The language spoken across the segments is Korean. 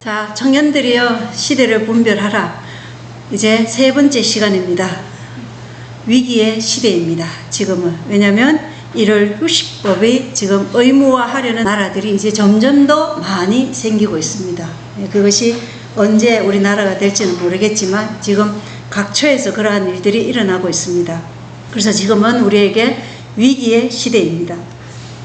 자, 청년들이여 시대를 분별하라. 이제 세 번째 시간입니다. 위기의 시대입니다. 지금은. 왜냐하면 이를 휴식법이 지금 의무화하려는 나라들이 이제 점점 더 많이 생기고 있습니다. 그것이 언제 우리나라가 될지는 모르겠지만 지금 각처에서 그러한 일들이 일어나고 있습니다. 그래서 지금은 우리에게 위기의 시대입니다.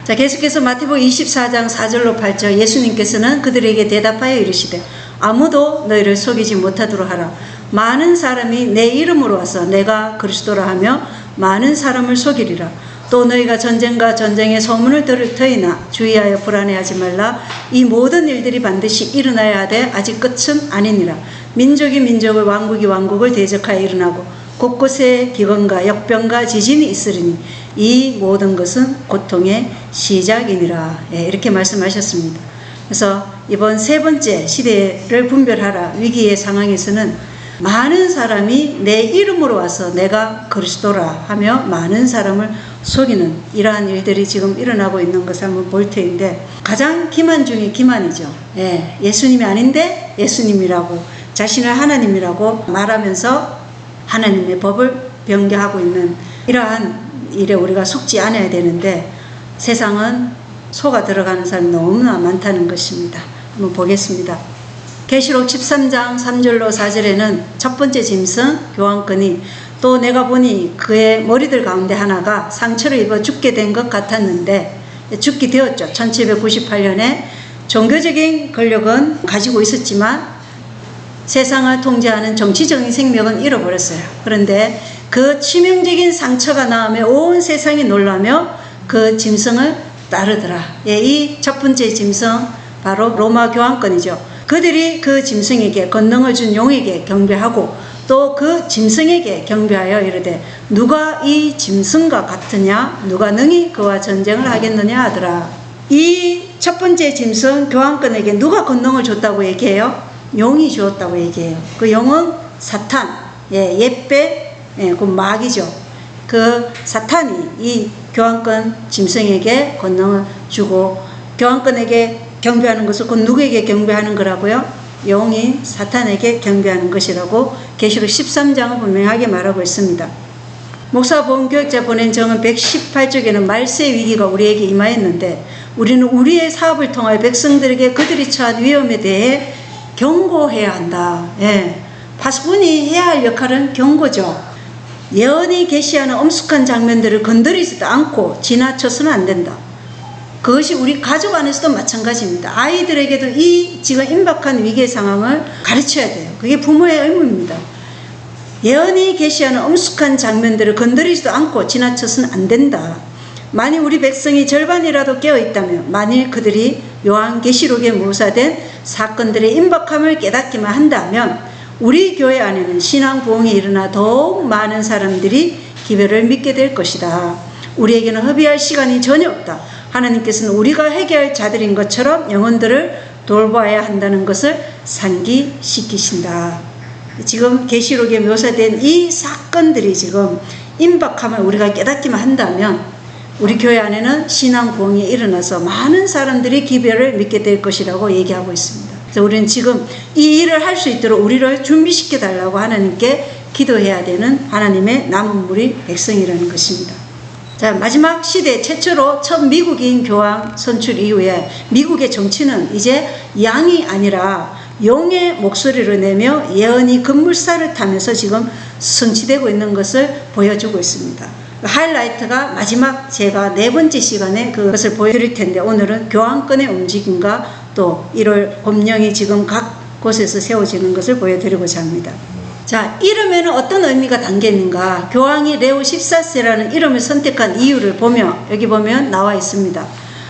자, 계속해서 마태복음 24장 4절로 8절 예수님께서는 그들에게 대답하여 이르시되 아무도 너희를 속이지 못하도록 하라. 많은 사람이 내 이름으로 와서 내가 그리스도라 하며 많은 사람을 속이리라. 또 너희가 전쟁과 전쟁의 소문을 들을 터이나 주의하여 불안해하지 말라. 이 모든 일들이 반드시 일어나야 하되 아직 끝은 아니니라. 민족이 민족을 왕국이 왕국을 대적하여 일어나고 곳곳에 기근과 역병과 지진이 있으리니 이 모든 것은 고통의 시작이니라. 이렇게 말씀하셨습니다. 그래서 이번 세 번째 시대를 분별하라 위기의 상황에서는 많은 사람이 내 이름으로 와서 내가 그리스도라 하며 많은 사람을 속이는 이러한 일들이 지금 일어나고 있는 것을 한번 볼 터인데 가장 기만 중에 기만이죠. 예수님이 아닌데 예수님이라고 자신을 하나님이라고 말하면서 하나님의 법을 변개하고 있는 이러한 일에 우리가 속지 않아야 되는데 세상은 속아 들어가는 사람이 너무나 많다는 것입니다. 한번 보겠습니다. 계시록 13장 3절로 4절에는 첫 번째 짐승 교황권이 또 내가 보니 그의 머리들 가운데 하나가 상처를 입어 죽게 된 것 같았는데 죽게 되었죠. 1798년에 종교적인 권력은 가지고 있었지만 세상을 통제하는 정치적인 생명은 잃어버렸어요. 그런데 그 치명적인 상처가 나오며 온 세상이 놀라며 그 짐승을 따르더라. 이 첫 번째 짐승 바로 로마 교황권이죠. 그들이 그 짐승에게 권능을 준 용에게 경배하고 또 그 짐승에게 경배하여 이르되 누가 이 짐승과 같으냐 누가 능히 그와 전쟁을 하겠느냐 하더라. 이 첫 번째 짐승 교황권에게 누가 권능을 줬다고 얘기해요? 용이 주었다고 얘기해요. 그 용은 사탄, 옛배, 그 마귀죠. 그 사탄이 이 교황권 짐승에게 권능을 주고 교황권에게 경배하는 것을 그 누구에게 경배하는 거라고요? 용인 사탄에게 경배하는 것이라고 계시록 13장은 분명하게 말하고 있습니다. 목사 보험교육자 보낸 정은 118쪽에는 말세 위기가 우리에게 임하였는데 우리는 우리의 사업을 통하여 백성들에게 그들이 처한 위험에 대해 경고해야 한다. 파수꾼이 해야 할 역할은 경고죠. 예언이 계시하는 엄숙한 장면들을 건드리지도 않고 지나쳐서는 안 된다. 그것이 우리 가족 안에서도 마찬가지입니다. 아이들에게도 이 지금 임박한 위기의 상황을 가르쳐야 돼요. 그게 부모의 의무입니다. 예언이 계시하는 엄숙한 장면들을 건드리지도 않고 지나쳐서는 안 된다. 만일 우리 백성이 절반이라도 깨어있다면 만일 그들이 요한계시록에 묘사된 사건들의 임박함을 깨닫기만 한다면 우리 교회 안에는 신앙 부흥이 일어나 더욱 많은 사람들이 기별을 믿게 될 것이다. 우리에게는 허비할 시간이 전혀 없다. 하나님께서는 우리가 해결할 자들인 것처럼 영혼들을 돌봐야 한다는 것을 상기시키신다. 지금 계시록에 묘사된 이 사건들이 지금 임박함을 우리가 깨닫기만 한다면 우리 교회 안에는 신앙 부흥이 일어나서 많은 사람들이 기별을 믿게 될 것이라고 얘기하고 있습니다. 그래서 우리는 지금 이 일을 할 수 있도록 우리를 준비시켜 달라고 하나님께 기도해야 되는 하나님의 남은 무리 백성이라는 것입니다. 자, 마지막 시대 최초로 첫 미국인 교황 선출 이후에 미국의 정치는 이제 양이 아니라 용의 목소리를 내며 예언이 급물살을 타면서 지금 성취되고 있는 것을 보여주고 있습니다. 하이라이트가 마지막 제가 네 번째 시간에 그것을 보여드릴 텐데 오늘은 교황권의 움직임과 또 1월 법령이 지금 각 곳에서 세워지는 것을 보여드리고자 합니다. 자, 이름에는 어떤 의미가 담겨 있는가? 교황이 레오 14세라는 이름을 선택한 이유를 보면 여기 보면 나와 있습니다.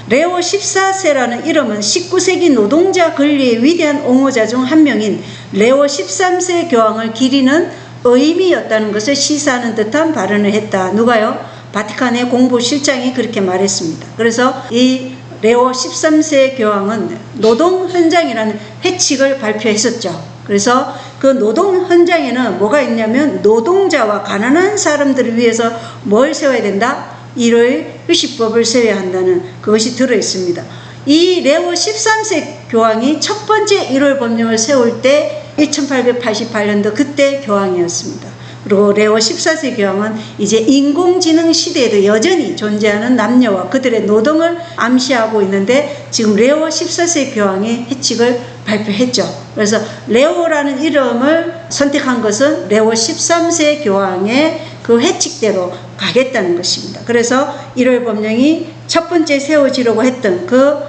레오 14세라는 이름은 19세기 노동자 권리의 위대한 옹호자 중 한 명인 레오 13세 교황을 기리는 의미였다는 것을 시사하는 듯한 발언을 했다. 누가요? 바티칸의 공보실장이 그렇게 말했습니다. 그래서 이 레오 13세 교황은 노동 현장이라는 회칙을 발표했었죠. 그래서 그 노동 현장에는 뭐가 있냐면 노동자와 가난한 사람들을 위해서 뭘 세워야 된다? 일요일 휴식법을 세워야 한다는 그것이 들어있습니다. 이 레오 13세 교황이 첫 번째 1월 법령을 세울 때 1888년도 그때 교황이었습니다. 그리고 레오 14세 교황은 이제 인공지능 시대에도 여전히 존재하는 남녀와 그들의 노동을 암시하고 있는데 지금 레오 14세 교황이 해칙을 발표했죠. 그래서 레오라는 이름을 선택한 것은 레오 13세 교황의 그 해칙대로 가겠다는 것입니다. 그래서 1월 법령이 첫 번째 세워지려고 했던 그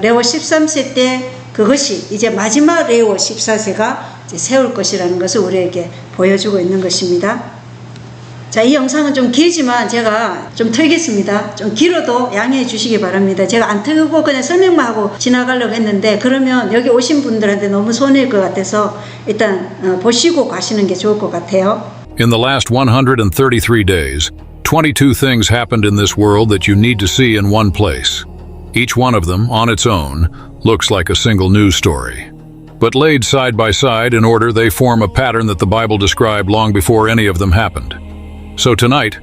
레오 13세 때 그것이 이제 마지막 레오 14세가 세울 것이라는 것을 우리에게 보여주고 있는 것입니다. 자, 이 영상은 좀 길지만 제가 좀 틀겠습니다. 좀 길어도 양해해 주시기 바랍니다. 제가 안 틀고 그냥 설명만 하고 지나가려고 했는데 그러면 여기 오신 분들한테 너무 손해일 것 같아서 일단 보시고 가시는 게 좋을 것 같아요. In the last 133 days, 22 things happened in this world that you need to see in one place. Each one of them, on its own, looks like a single news story. But laid side by side in order, they form a pattern that the Bible described long before any of them happened. So tonight,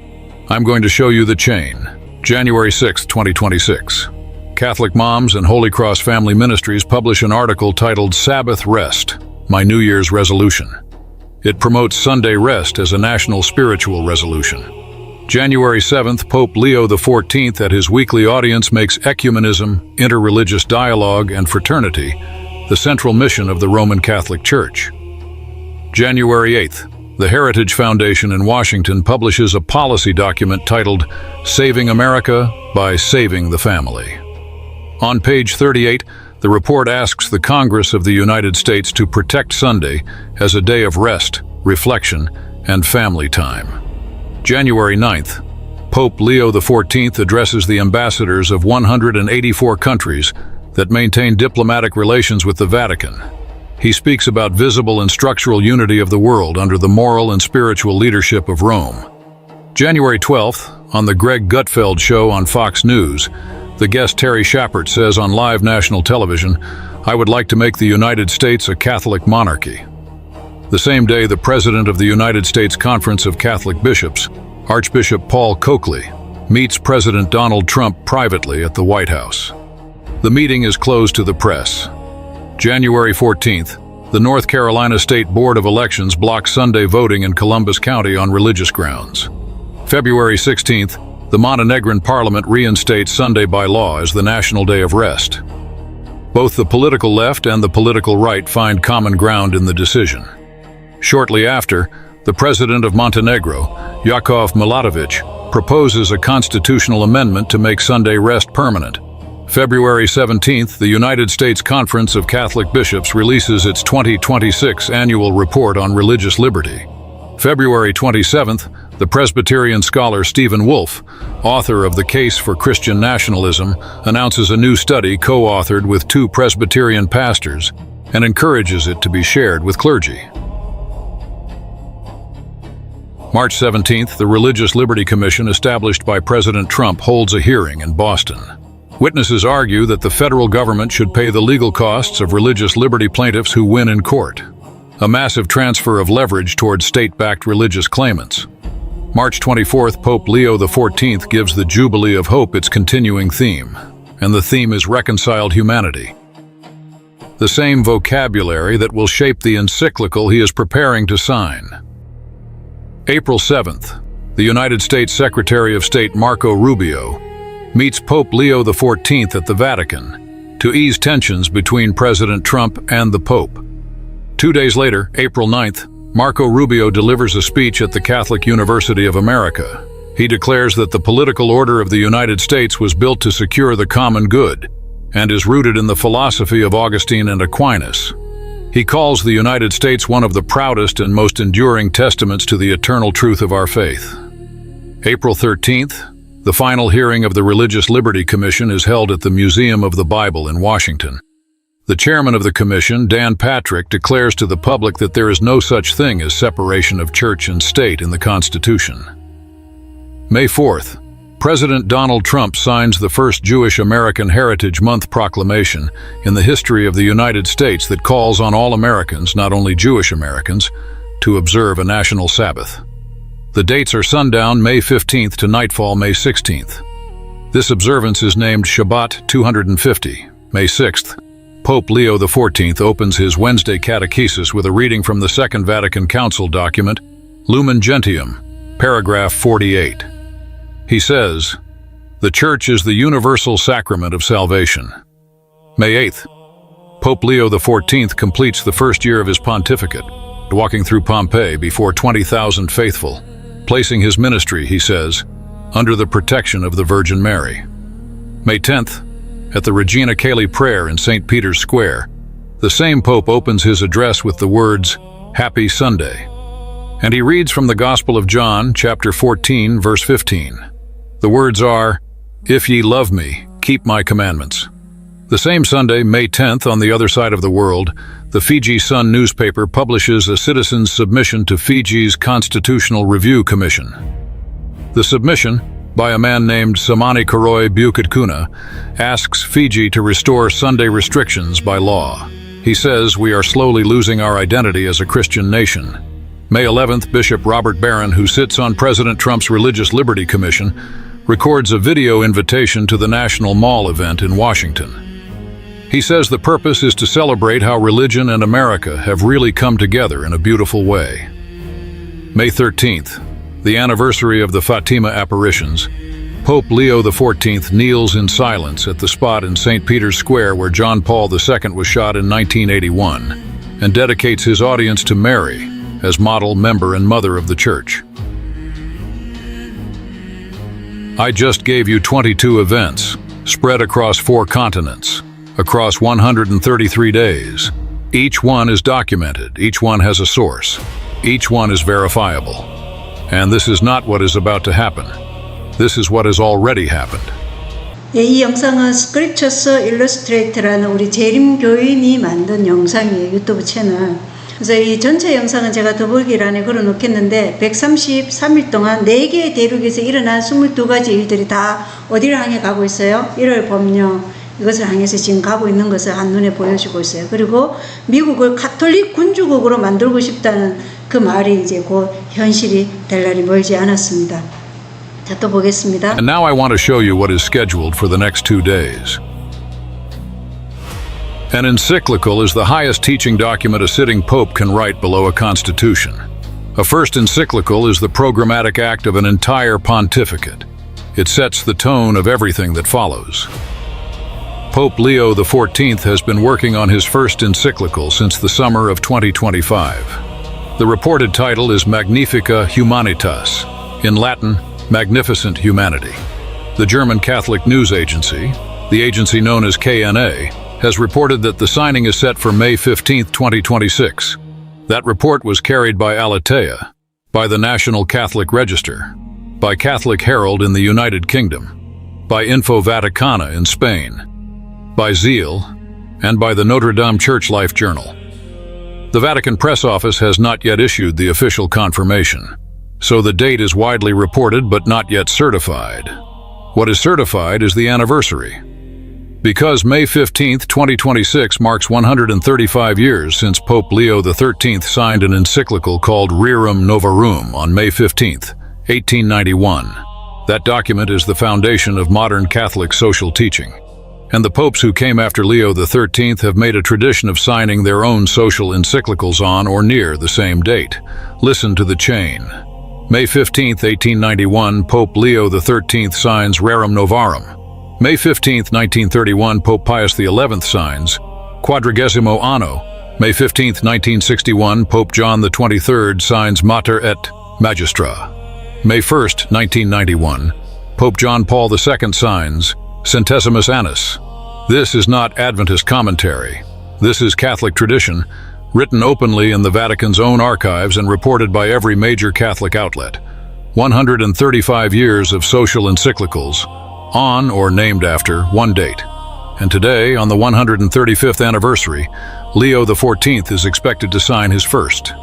I'm going to show you the chain. January 6, 2026. Catholic Moms and Holy Cross Family Ministries publish an article titled Sabbath Rest, My New Year's Resolution. It promotes Sunday rest as a national spiritual resolution. January 7th, Pope Leo XIV at his weekly audience makes ecumenism, interreligious dialogue, and fraternity the central mission of the Roman Catholic Church. January 8th, the Heritage Foundation in Washington publishes a policy document titled Saving America by Saving the Family. On page 38, the report asks the Congress of the United States to protect Sunday as a day of rest, reflection, and family time. January 9th, Pope Leo XIV addresses the ambassadors of 184 countries that maintain diplomatic relations with the Vatican. He speaks about visible and structural unity of the world under the moral and spiritual leadership of Rome. January 12th, on the Greg Gutfeld Show on Fox News, the guest Terry Schappert says on live national television, "I would like to make the United States a Catholic monarchy." The same day, the president of the United States Conference of Catholic Bishops, Archbishop Paul Coakley, meets President Donald Trump privately at the White House. The meeting is closed to the press. January 14th, the North Carolina State Board of Elections blocks Sunday voting in Columbus County on religious grounds. February 16th, the Montenegrin Parliament reinstates Sunday by law as the National Day of Rest. Both the political left and the political right find common ground in the decision. Shortly after, the President of Montenegro, Jakov Milatovic, proposes a constitutional amendment to make Sunday rest permanent. February 17th, the United States Conference of Catholic Bishops releases its 2026 annual report on religious liberty. February 27th, the Presbyterian scholar Stephen Wolfe, author of The Case for Christian Nationalism, announces a new study co-authored with 2 Presbyterian pastors and encourages it to be shared with clergy. March 17th, the Religious Liberty Commission established by President Trump holds a hearing in Boston. Witnesses argue that the federal government should pay the legal costs of religious liberty plaintiffs who win in court, a massive transfer of leverage towards state-backed religious claimants. March 24th, Pope Leo XIV gives the Jubilee of Hope its continuing theme, and the theme is reconciled humanity. The same vocabulary that will shape the encyclical he is preparing to sign. April 7th, the United States Secretary of State Marco Rubio meets Pope Leo XIV at the Vatican to ease tensions between President Trump and the Pope. 2 days later, April 9th, Marco Rubio delivers a speech at the Catholic University of America. He declares that the political order of the United States was built to secure the common good and is rooted in the philosophy of Augustine and Aquinas. He calls the United States one of the proudest and most enduring testaments to the eternal truth of our faith. April 13th, the final hearing of the Religious Liberty Commission is held at the Museum of the Bible in Washington. The chairman of the commission, Dan Patrick, declares to the public that there is no such thing as separation of church and state in the Constitution. May 4th, President Donald Trump signs the first Jewish American Heritage Month proclamation in the history of the United States that calls on all Americans, not only Jewish Americans, to observe a national Sabbath. The dates are sundown May 15th to nightfall May 16th. This observance is named Shabbat 250, May 6th, Pope Leo XIV opens his Wednesday catechesis with a reading from the Second Vatican Council document, Lumen Gentium, paragraph 48. He says, "The Church is the universal sacrament of salvation." May 8th, Pope Leo XIV completes the first year of his pontificate, walking through Pompeii before 20,000 faithful, placing his ministry, he says, under the protection of the Virgin Mary. May 10th, at the Regina Caeli prayer in St. Peter's Square, the same Pope opens his address with the words, "Happy Sunday." And he reads from the Gospel of John, chapter 14, verse 15. The words are, "If ye love me, keep my commandments." The same Sunday, May 10th, on the other side of the world, the Fiji Sun newspaper publishes a citizen's submission to Fiji's Constitutional Review Commission. The submission, by a man named Samani Koroi Bukatkuna, asks Fiji to restore Sunday restrictions by law. He says we are slowly losing our identity as a Christian nation. May 11th, Bishop Robert Barron, who sits on President Trump's Religious Liberty Commission, records a video invitation to the National Mall event in Washington. He says the purpose is to celebrate how religion and America have really come together in a beautiful way. May 13th, the anniversary of the Fatima apparitions, Pope Leo XIV kneels in silence at the spot in St. Peter's Square where John Paul II was shot in 1981 and dedicates his audience to Mary as model member and mother of the Church. I just gave you 22 events, spread across 4 continents, across 133 days. Each one is documented, each one has a source, each one is verifiable. And this is not what is about to happen. This is what has already happened. 예, 이 영상은 Scriptures Illustrated라는 우리 재림 교인이 만든 영상이에요. 유튜브 채널. 그래서 이 전체 영상은 제가 더보기란에 걸어놓겠는데 133일 동안 4개의 대륙에서 일어난 22가지 일들이 다 어디를 향해 가고 있어요? 1월 법령 이것을 향해서 지금 가고 있는 것을 한눈에 보여주고 있어요. 그리고 미국을 가톨릭 군주국으로 만들고 싶다는 그 말이 이제 곧 현실이 될 날이 멀지 않았습니다. 자, 또 보겠습니다. And now I want to show you what is scheduled for the next 2 days. An encyclical is the highest teaching document a sitting pope can write below a constitution. A first encyclical is the programmatic act of an entire pontificate. It sets the tone of everything that follows. Pope Leo XIV has been working on his first encyclical since the summer of 2025. The reported title is Magnifica Humanitas, in Latin, Magnificent Humanity. The German Catholic news agency, the agency known as KNA, has reported that the signing is set for May 15, 2026. That report was carried by Aletheia, by the National Catholic Register, by Catholic Herald in the United Kingdom, by Info Vaticana in Spain, by Zeal, and by the Notre Dame Church Life Journal. The Vatican Press Office has not yet issued the official confirmation, so the date is widely reported but not yet certified. What is certified is the anniversary. Because May 15, 2026 marks 135 years since Pope Leo XIII signed an encyclical called Rerum Novarum on May 15, 1891. That document is the foundation of modern Catholic social teaching. And the popes who came after Leo XIII have made a tradition of signing their own social encyclicals on or near the same date. Listen to the chain. May 15, 1891, Pope Leo XIII signs Rerum Novarum. May 15, 1931, Pope Pius XI signs Quadragesimo Anno. May 15, 1961, Pope John XXIII signs Mater et Magistra. May 1, 1991, Pope John Paul II signs Centesimus Annus. This is not Adventist commentary. This is Catholic tradition, written openly in the Vatican's own archives and reported by every major Catholic outlet. 135 years of social encyclicals, on or named after one date. And today, on the 135th anniversary, Leo XIV is expected to sign his first.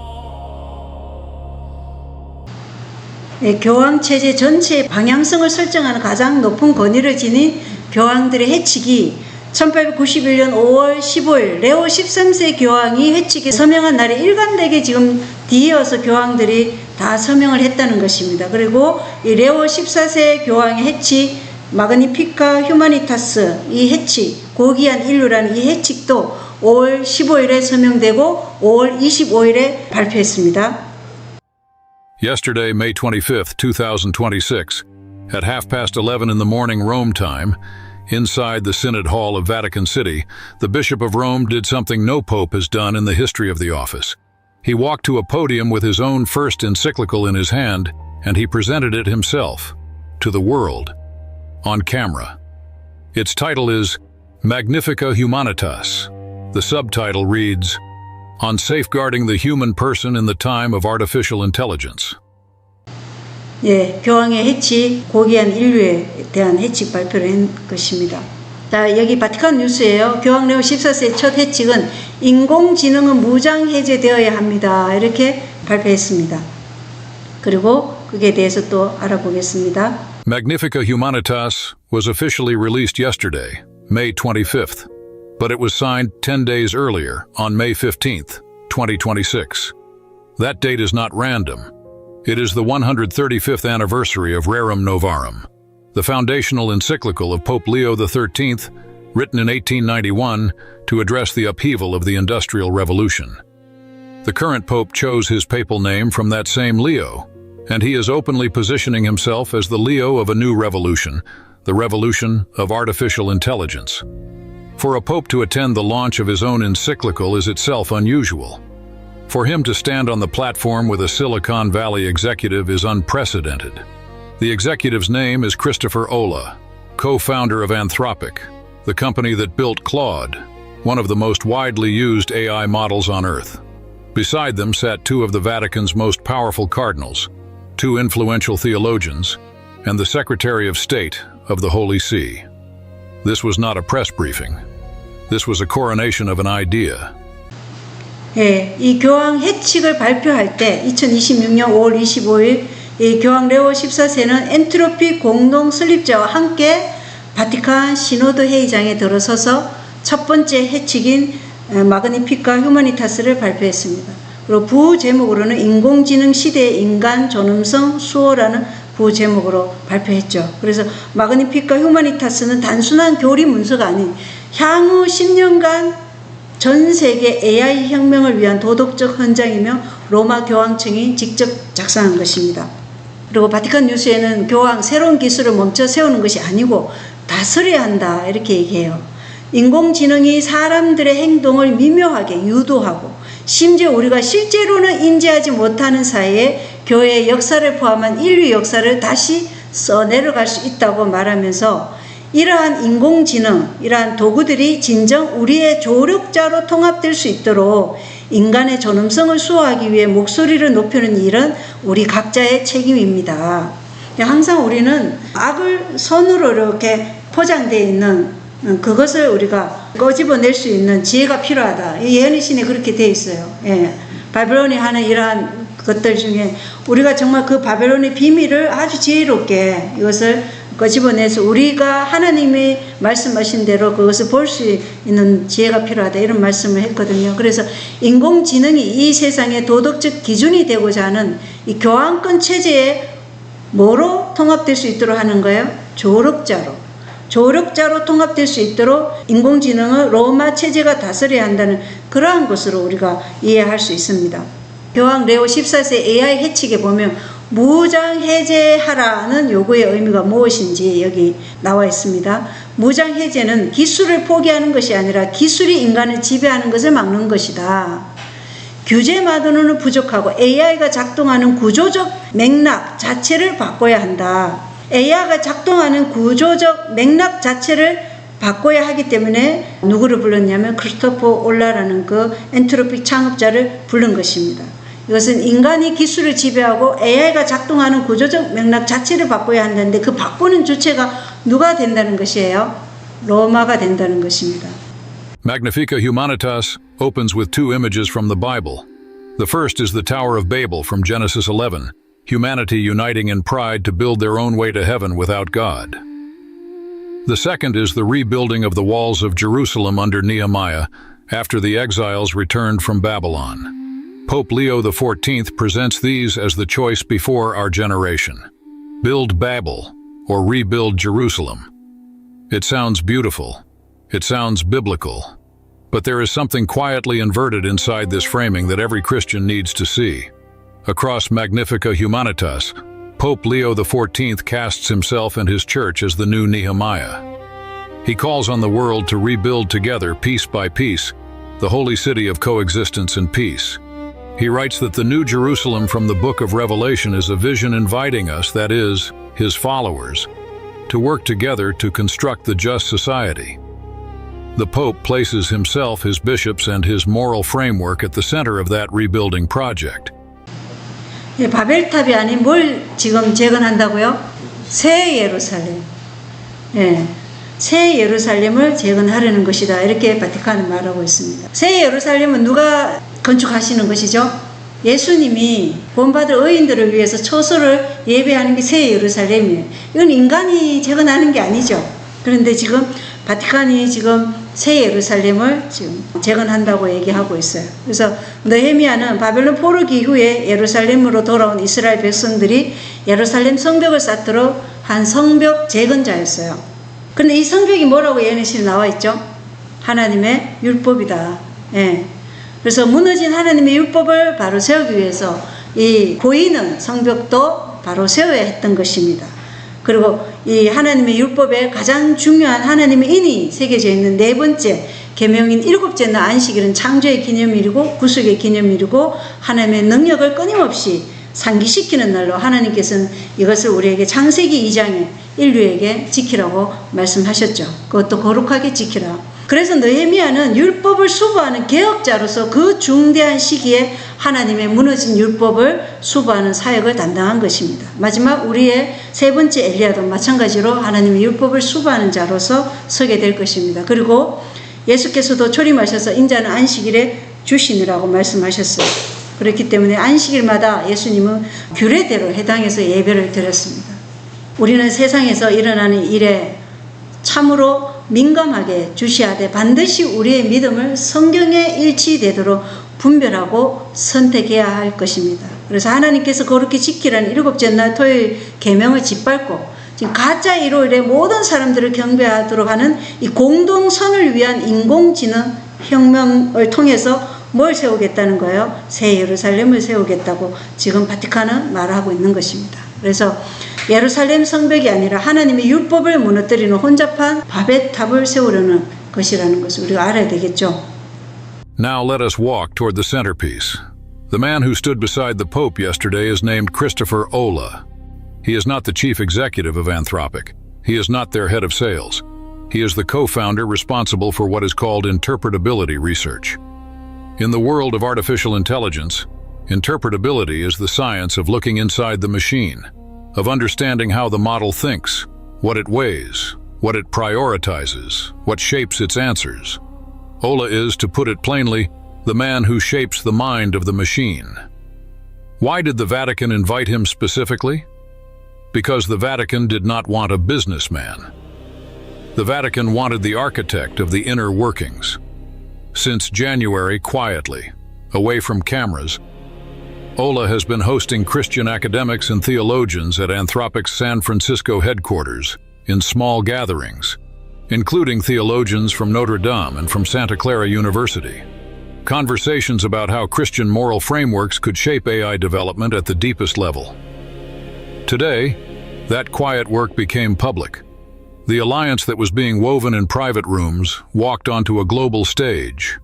네, 교황 체제 전체의 방향성을 설정하는 가장 높은 권위를 지닌 교황들의 해치기 1891년 5월 15일 레오 13세 교황이 해치기 서명한 날에 일관되게 지금 뒤이어서 교황들이 다 서명을 했다는 것입니다. 그리고 이 레오 14세 교황의 해치 마그니피카 휴마니타스 이 해칙, 고귀한 인류라는 이 해칙도 5월 15일에 서명되고 5월 25일에 발표했습니다. Yesterday, May 25th, 2026, at 11:30 in the morning Rome time, inside the Synod Hall of Vatican City, the Bishop of Rome did something no pope has done in the history of the office. He walked to a podium with his own first encyclical in his hand, and he presented it himself, to the world, on camera. Its title is Magnifica Humanitas. The subtitle reads, On Safeguarding the Human Person in the Time of Artificial Intelligence. 예, 교황의 해칙, 고귀한 인류에 대한 해칙 발표를 한 것입니다. 자, 여기 바티칸 뉴스예요. 교황 레오 14세의 첫 해칙은 인공지능은 무장 해제되어야 합니다. 이렇게 발표했습니다. 그리고 그에 대해서 또 알아보겠습니다. Magnifica Humanitas was officially released yesterday, May 25th, but it was signed 10 days earlier, on May 15th, 2026. That date is not random. It is the 135th anniversary of Rerum Novarum, the foundational encyclical of Pope Leo XIII, written in 1891 to address the upheaval of the Industrial Revolution. The current pope chose his papal name from that same Leo, and he is openly positioning himself as the Leo of a new revolution, the revolution of artificial intelligence. For a pope to attend the launch of his own encyclical is itself unusual. For him to stand on the platform with a Silicon Valley executive is unprecedented. The executive's name is Christopher Olah, co-founder of Anthropic, the company that built Claude, one of the most widely used AI models on Earth. Beside them sat two of the Vatican's most powerful cardinals, two influential theologians, and the Secretary of State of the Holy See. This was not a press briefing. This was a coronation of an idea. 예, 이 교황 해칙을 발표할 때 2026년 5월 25일 이 교황 레오 14세는 엔트로피 공동 설립자와 함께 바티칸 시노드 회의장에 들어서서 첫 번째 해칙인 마그니피카 휴마니타스를 발표했습니다. 그리고 부제목으로는 인공지능 시대의 인간 존엄성 수호라는 부제목으로 발표했죠. 그래서 마그니피카 휴마니타스는 단순한 교리 문서가 아닌 향후 10년간 전 세계 AI 혁명을 위한 도덕적 헌장이며 로마 교황청이 직접 작성한 것입니다. 그리고 바티칸 뉴스에는 교황 새로운 기술을 멈춰 세우는 것이 아니고 다스려야 한다 이렇게 얘기해요. 인공지능이 사람들의 행동을 미묘하게 유도하고 심지어 우리가 실제로는 인지하지 못하는 사이에 교회의 역사를 포함한 인류 역사를 다시 써내려갈 수 있다고 말하면서 이러한 인공지능, 이러한 도구들이 진정 우리의 조력자로 통합될 수 있도록 인간의 존엄성을 수호하기 위해 목소리를 높이는 일은 우리 각자의 책임입니다. 항상 우리는 악을 선으로 이렇게 포장되어 있는 그것을 우리가 꺼집어낼 수 있는 지혜가 필요하다. 예언의 신에 그렇게 되어 있어요. 예. 바벨론이 하는 이러한 것들 중에 우리가 정말 그 바벨론의 비밀을 아주 지혜롭게 이것을 꺼집어내서 우리가 하나님이 말씀하신 대로 그것을 볼 수 있는 지혜가 필요하다 이런 말씀을 했거든요. 그래서 인공지능이 이 세상의 도덕적 기준이 되고자 하는 이 교황권 체제에 뭐로 통합될 수 있도록 하는 거예요? 조력자로 통합될 수 있도록 인공지능을 로마 체제가 다스려야 한다는 그러한 것으로 우리가 이해할 수 있습니다. 교황 레오 14세 AI 해칙에 보면 무장 해제하라는 요구의 의미가 무엇인지 여기 나와 있습니다. 무장 해제는 기술을 포기하는 것이 아니라 기술이 인간을 지배하는 것을 막는 것이다. 규제만으로는 부족하고 AI가 작동하는 구조적 맥락 자체를 바꿔야 한다. AI가 작동하는 구조적 맥락 자체를 바꿔야 하기 때문에 누구를 불렀냐면 크리스토퍼 올라라는 그 엔트로피 창업자를 부른 것입니다. 이것은 인간이 기술을 지배하고 AI가 작동하는 구조적 맥락 자체를 바꿔야 한다는데 그 바꾸는 주체가 누가 된다는 것이에요? 로마가 된다는 것입니다. Magnifica Humanitas opens with two images from the Bible. The first is the Tower of Babel from Genesis 11, humanity uniting in pride to build their own way to heaven without God. The second is the rebuilding of the walls of Jerusalem under Nehemiah after the exiles returned from Babylon. Pope Leo XIV presents these as the choice before our generation. Build Babel, or rebuild Jerusalem. It sounds beautiful. It sounds biblical. But there is something quietly inverted inside this framing that every Christian needs to see. Across Magnifica Humanitas, Pope Leo XIV casts himself and his church as the new Nehemiah. He calls on the world to rebuild together, piece by piece, the holy city of coexistence and peace. He writes that the New Jerusalem from the book of Revelation is a vision inviting us, that is, his followers, to work together to construct the just society. The Pope places himself, his bishops, and his moral framework at the center of that rebuilding project. 예, 바벨탑이 아닌 뭘 지금 재건한다고요? 새 예루살렘. 예, 새 예루살렘을 재건하려는 것이다. 이렇게 바티칸은 말하고 있습니다. 새 예루살렘은 누가 건축하시는 것이죠? 예수님이 본받을 의인들을 위해서 처소를 예배하는 게 새 예루살렘이에요. 이건 인간이 재건하는 게 아니죠. 그런데 지금 바티칸이 지금 새 예루살렘을 지금 재건한다고 얘기하고 있어요. 그래서 느헤미야는 바벨론 포로기 이후에 예루살렘으로 돌아온 이스라엘 백성들이 예루살렘 성벽을 쌓도록 한 성벽 재건자였어요. 그런데 이 성벽이 뭐라고 예언실에 나와 있죠? 하나님의 율법이다. 예. 그래서 무너진 하나님의 율법을 바로 세우기 위해서 이 보이는 성벽도 바로 세워야 했던 것입니다. 그리고 이 하나님의 율법에 가장 중요한 하나님의 인이 새겨져 있는 네 번째 계명인 일곱째 날 안식일은 창조의 기념일이고 구속의 기념일이고 하나님의 능력을 끊임없이 상기시키는 날로 하나님께서는 이것을 우리에게 창세기 2장에 인류에게 지키라고 말씀하셨죠. 그것도 거룩하게 지키라. 그래서 느헤미야는 율법을 수부하는 개혁자로서 그 중대한 시기에 하나님의 무너진 율법을 수부하는 사역을 담당한 것입니다. 마지막 우리의 세 번째 엘리야도 마찬가지로 하나님의 율법을 수부하는 자로서 서게 될 것입니다. 그리고 예수께서도 초림하셔서 인자는 안식일에 주시느라고 말씀하셨어요. 그렇기 때문에 안식일마다 예수님은 규례대로 해당해서 예배를 드렸습니다. 우리는 세상에서 일어나는 일에 참으로 민감하게 주시하되 반드시 우리의 믿음을 성경에 일치되도록 분별하고 선택해야 할 것입니다. 그래서 하나님께서 거룩히 지키라는 일곱째 날 토요일 계명을 짓밟고 지금 가짜 일요일에 모든 사람들을 경배하도록 하는 이 공동선을 위한 인공지능 혁명을 통해서 뭘 세우겠다는 거예요? 새 예루살렘을 세우겠다고 지금 바티칸은 말하고 있는 것입니다. 그래서 예루살렘 성벽이 아니라 하나님의 율법을 무너뜨리는 혼잡한 바벨탑을 세우려는 것이라는 것을 우리가 알아야 되겠죠. Now let us walk toward the centerpiece. The man who stood beside the Pope yesterday is named Christopher Olah. He is not the chief executive of Anthropic. He is not their head of sales. He is the co-founder responsible for what is called interpretability research. In the world of artificial intelligence, interpretability is the science of looking inside the machine, of understanding how the model thinks, what it weighs, what it prioritizes, what shapes its answers. Olah is, to put it plainly, the man who shapes the mind of the machine. Why did the Vatican invite him specifically? Because the Vatican did not want a businessman. The Vatican wanted the architect of the inner workings. Since January, quietly, away from cameras, Olah has been hosting Christian academics and theologians at Anthropic's San Francisco headquarters in small gatherings, including theologians from Notre Dame and from Santa Clara University. Conversations about how Christian moral frameworks could shape AI development at the deepest level. Today, that quiet work became public. The alliance that was being woven in private rooms walked onto a global stage.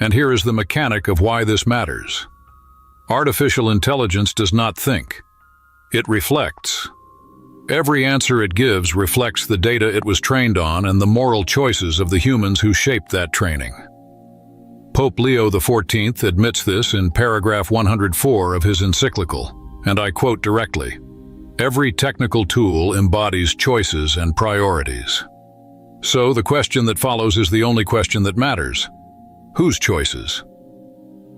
And here is the mechanic of why this matters. Artificial intelligence does not think. It reflects. Every answer it gives reflects the data it was trained on and the moral choices of the humans who shaped that training. Pope Leo XIV admits this in paragraph 104 of his encyclical, and I quote directly, "Every technical tool embodies choices and priorities." So the question that follows is the only question that matters. Whose choices?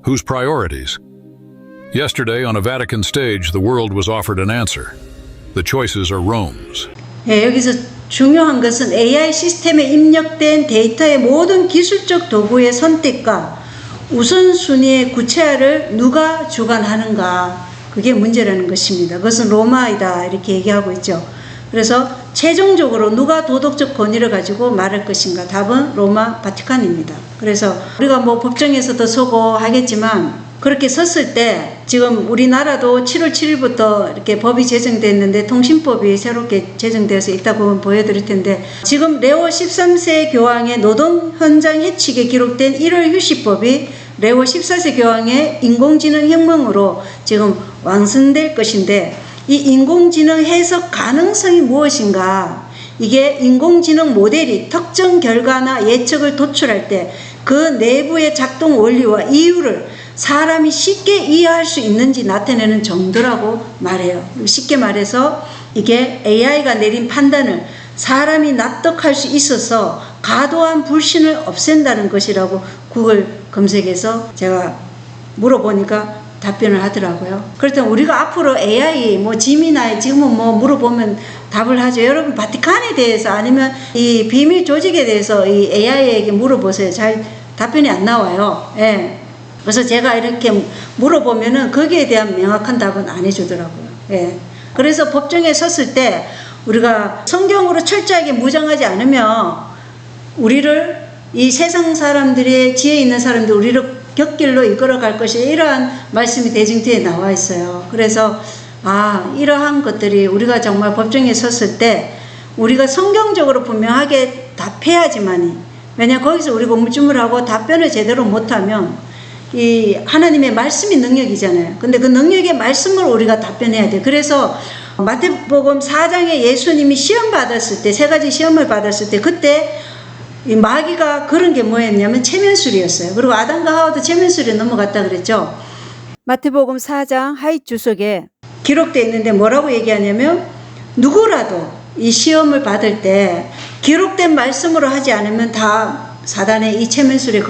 Whose priorities? Yesterday, on a Vatican stage, the world was offered an answer. The choices are Rome's. 예, 여기서 중요한 것은 AI 시스템에 입력된 데이터의 모든 기술적 도구의 선택과 우선순위의 구체화를 누가 주관하는가, 그게 문제라는 것입니다. 그것은 로마이다 이렇게 얘기하고 있죠. 그래서 최종적으로 누가 도덕적 권위를 가지고 말할 것인가? 답은 로마 바티칸입니다. 그래서 우리가 뭐 법정에서도 서고 하겠지만 그렇게 섰을 때 지금 우리나라도 7월 7일부터 이렇게 법이 제정됐는데 통신법이 새롭게 제정되어서 이따 보면 보여드릴 텐데 지금 레오 13세 교황의 노동 현장 해칙에 기록된 1월 휴식법이 레오 14세 교황의 인공지능 혁명으로 지금 완성될 것인데 이 인공지능 해석 가능성이 무엇인가? 이게 인공지능 모델이 특정 결과나 예측을 도출할 때 그 내부의 작동 원리와 이유를 사람이 쉽게 이해할 수 있는지 나타내는 정도라고 말해요. 쉽게 말해서 이게 AI가 내린 판단을 사람이 납득할 수 있어서 과도한 불신을 없앤다는 것이라고 구글 검색에서 제가 물어보니까 답변을 하더라고요. 그렇다면 우리가 앞으로 AI, 뭐 지미나이 지금은 뭐 물어보면 답을 하죠. 여러분 바티칸에 대해서 아니면 이 비밀 조직에 대해서 이 AI에게 물어보세요. 잘 답변이 안 나와요. 예. 그래서 제가 이렇게 물어보면은 거기에 대한 명확한 답은 안 해주더라고요. 예. 그래서 법정에 섰을 때 우리가 성경으로 철저하게 무장하지 않으면 우리를 이 세상 사람들의 지혜 있는 사람들 우리를 곁길로 이끌어갈 것이 이러한 말씀이 대증뒤에 나와 있어요. 그래서 이러한 것들이 우리가 정말 법정에 섰을 때 우리가 성경적으로 분명하게 답해야지만이 왜냐 거기서 우리가 우물쭈물하고 답변을 제대로 못하면 이 하나님의 말씀이 능력이잖아요. 근데 그 능력의 말씀을 우리가 답변해야 돼. 그래서 마태복음 4장에 예수님이 시험 받았을 때 3가지 시험을 받았을 때 그때 이 마귀가 그런 게 뭐였냐면 체면술이었어요. 그리고 아담과 하와도 체면술에 넘어갔다 그랬죠. 마태복음 4장 하윗 주석에 기록되어 있는데 뭐라고 얘기하냐면 누구라도 이 시험을 받을 때 기록된 말씀으로 하지 않으면 다 사단의 이 체면술에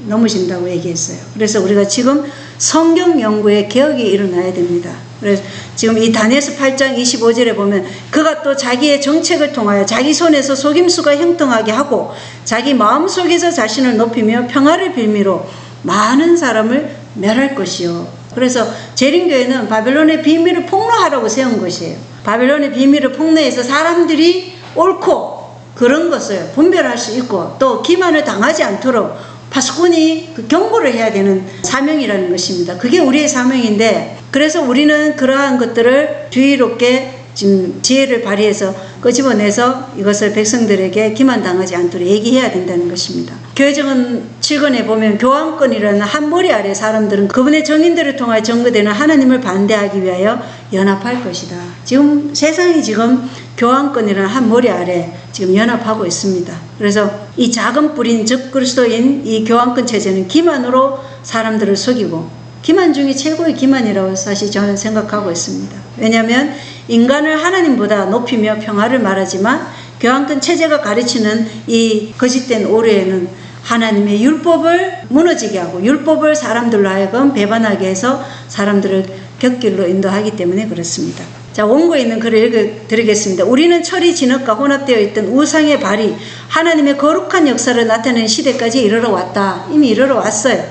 넘어진다고 얘기했어요. 그래서 우리가 지금 성경 연구에 개혁이 일어나야 됩니다. 그래서 지금 이 다니엘서 8장 25절에 보면 그가 또 자기의 정책을 통하여 자기 손에서 속임수가 형통하게 하고 자기 마음속에서 자신을 높이며 평화를 빌미로 많은 사람을 멸할 것이요. 그래서 재림교회는 바벨론의 비밀을 폭로하라고 세운 것이에요. 바벨론의 비밀을 폭로해서 사람들이 옳고 그런 것을 분별할 수 있고 또 기만을 당하지 않도록 파수꾼이 그 경고를 해야 되는 사명이라는 것입니다. 그게 우리의 사명인데 그래서 우리는 그러한 것들을 주의롭게 지금 지혜를 발휘해서 끄집어내서 이것을 백성들에게 기만당하지 않도록 얘기해야 된다는 것입니다. 교회정은 7권에 보면 교황권이라는 한 머리 아래 사람들은 그분의 정인들을 통하여 정거되는 하나님을 반대하기 위하여 연합할 것이다. 지금 세상이 지금 교황권이라는 한 머리 아래 지금 연합하고 있습니다. 그래서 이 작은 뿌린 즉 그리스도인 이 교황권 체제는 기만으로 사람들을 속이고 기만 중에 최고의 기만이라고 사실 저는 생각하고 있습니다. 왜냐하면 인간을 하나님보다 높이며 평화를 말하지만 교황권 체제가 가르치는 이 거짓된 오류에는 하나님의 율법을 무너지게 하고 율법을 사람들로 하여금 배반하게 해서 사람들을 곁길로 인도하기 때문에 그렇습니다. 자, 원고에 있는 글을 읽어드리겠습니다. 우리는 철이 진흙과 혼합되어 있던 우상의 발이 하나님의 거룩한 역사를 나타내는 시대까지 이르러 왔다. 이미 이르러 왔어요.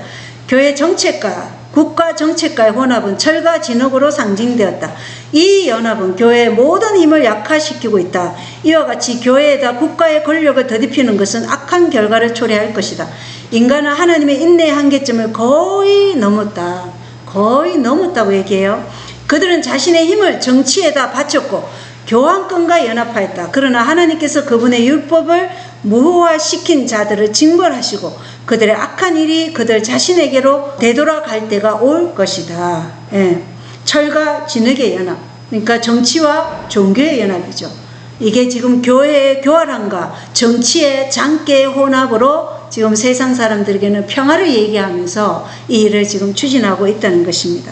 교회 정책과 국가 정책과의 혼합은 철과 진흙으로 상징되었다. 이 연합은 교회의 모든 힘을 약화시키고 있다. 이와 같이 교회에다 국가의 권력을 더딥히는 것은 악한 결과를 초래할 것이다. 인간은 하나님의 인내의 한계점을 거의 넘었다. 거의 넘었다고 얘기해요. 그들은 자신의 힘을 정치에다 바쳤고 교황권과 연합하였다. 그러나 하나님께서 그분의 율법을 무효화시킨 자들을 징벌하시고 그들의 악한 일이 그들 자신에게로 되돌아갈 때가 올 것이다. 예. 철과 진흙의 연합, 그러니까 정치와 종교의 연합이죠. 이게 지금 교회의 교활함과 정치의 장깨의 혼합으로 지금 세상 사람들에게는 평화를 얘기하면서 이 일을 지금 추진하고 있다는 것입니다.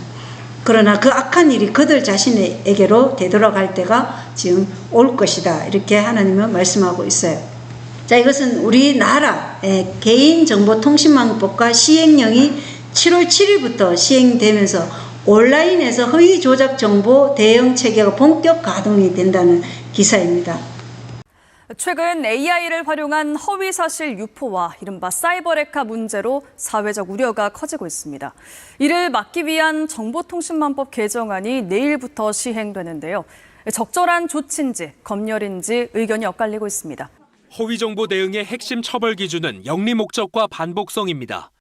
그러나 그 악한 일이 그들 자신에게로 되돌아갈 때가 지금 올 것이다. 이렇게 하나님은 말씀하고 있어요. 자, 이것은 우리나라의 개인정보통신망법과 시행령이 7월 7일부터 시행되면서 온라인에서 허위 조작 정보 대응 체계가 본격 가동이 된다는 기사입니다. 최근 AI를 활용한 허위사실 유포와 이른바 사이버레카 문제로 사회적 우려가 커지고 있습니다. 이를 막기 위한 정보통신망법 개정안이 내일부터 시행되는데요. 적절한 조치인지 검열인지 의견이 엇갈리고 있습니다. 허위 정보 대응의 핵심 처벌 기준은 영리 목적과 반복성입니다.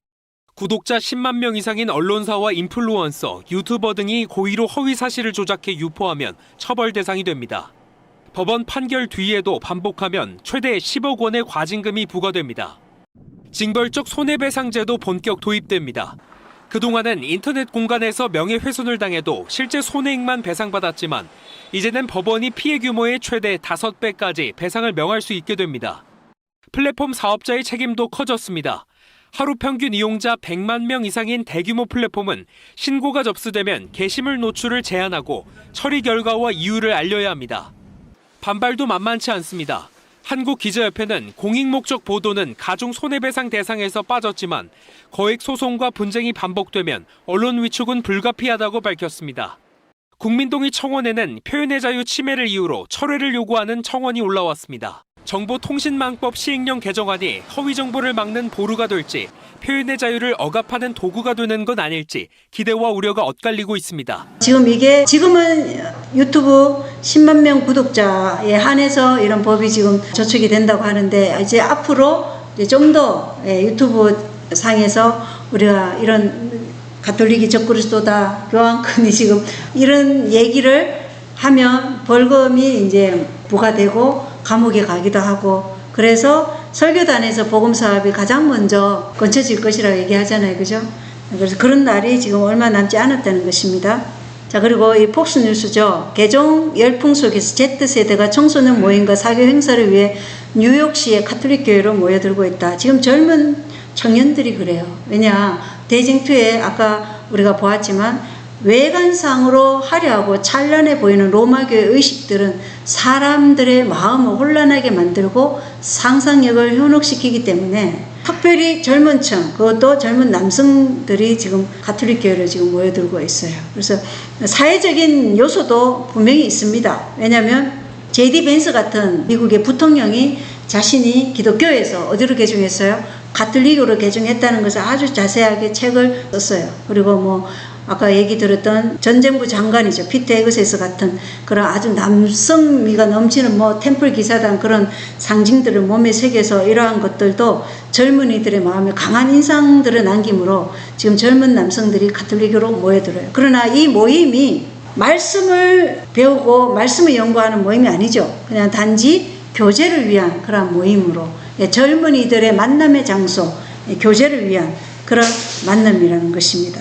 구독자 10만 명 이상인 언론사와 인플루언서, 유튜버 등이 고의로 허위 사실을 조작해 유포하면 처벌 대상이 됩니다. 법원 판결 뒤에도 반복하면 최대 10억 원의 과징금이 부과됩니다. 징벌적 손해배상제도 본격 도입됩니다. 그동안은 인터넷 공간에서 명예훼손을 당해도 실제 손해액만 배상받았지만 이제는 법원이 피해 규모의 최대 5배까지 배상을 명할 수 있게 됩니다. 플랫폼 사업자의 책임도 커졌습니다. 하루 평균 이용자 100만 명 이상인 대규모 플랫폼은 신고가 접수되면 게시물 노출을 제한하고 처리 결과와 이유를 알려야 합니다. 반발도 만만치 않습니다. 한국기자협회는 공익목적 보도는 가중 손해배상 대상에서 빠졌지만 거액 소송과 분쟁이 반복되면 언론 위축은 불가피하다고 밝혔습니다. 국민동의 청원에는 표현의 자유 침해를 이유로 철회를 요구하는 청원이 올라왔습니다. 정보통신망법 시행령 개정안이 허위 정보를 막는 보루가 될지 표현의 자유를 억압하는 도구가 되는 건 아닐지 기대와 우려가 엇갈리고 있습니다. 지금은 유튜브 10만 명 구독자에 한해서 이런 법이 지금 저촉이 된다고 하는데 이제 앞으로 좀 더 유튜브 상에서 우리가 이런 가톨릭이 적그리스도다, 교황권이 지금 이런 얘기를 하면 벌금이 이제 부과되고 감옥에 가기도 하고, 그래서 설교단에서 복음 사업이 가장 먼저 건쳐질 것이라고 얘기하잖아요, 그죠? 그래서 그런 날이 지금 얼마 남지 않았다는 것입니다. 자, 그리고 이 폭스뉴스죠. 개종 열풍 속에서 Z세대가 청소년 모임과 사교 행사를 위해 뉴욕시의 가톨릭 교회로 모여들고 있다. 지금 젊은 청년들이 그래요. 왜냐, 대쟁투에 아까 우리가 보았지만 외관상으로 화려하고 찬란해 보이는 로마교의 의식들은 사람들의 마음을 혼란하게 만들고 상상력을 현혹시키기 때문에 특별히 젊은 층, 그것도 젊은 남성들이 지금 가톨릭 교회를 지금 모여들고 있어요. 그래서 사회적인 요소도 분명히 있습니다. 왜냐하면 J.D. 벤스 같은 미국의 부통령이 자신이 기독교에서 어디로 개종했어요? 가톨릭으로 개종했다는 것을 아주 자세하게 책을 썼어요. 그리고 아까 얘기 들었던 전쟁부 장관이죠. 피트 헤그세스 같은 그런 아주 남성미가 넘치는 템플 기사단 그런 상징들을 몸에 새겨서 이러한 것들도 젊은이들의 마음에 강한 인상들을 남김으로 지금 젊은 남성들이 가톨릭으로 모여들어요. 그러나 이 모임이 말씀을 배우고 말씀을 연구하는 모임이 아니죠. 그냥 단지 교제를 위한 그런 모임으로, 젊은이들의 만남의 장소, 교제를 위한 그런 만남이라는 것입니다.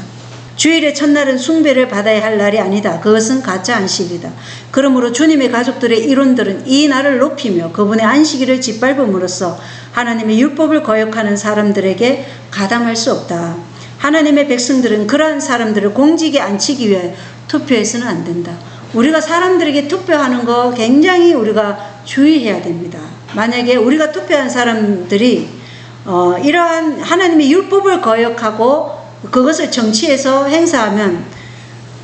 주일의 첫날은 숭배를 받아야 할 날이 아니다. 그것은 가짜 안식이다. 그러므로 주님의 가족들의 이론들은 이 날을 높이며 그분의 안식일을 짓밟음으로써 하나님의 율법을 거역하는 사람들에게 가담할 수 없다. 하나님의 백성들은 그러한 사람들을 공직에 앉히기 위해 투표해서는 안 된다. 우리가 사람들에게 투표하는 거 굉장히 우리가 주의해야 됩니다. 만약에 우리가 투표한 사람들이 이러한 하나님의 율법을 거역하고 그것을 정치에서 행사하면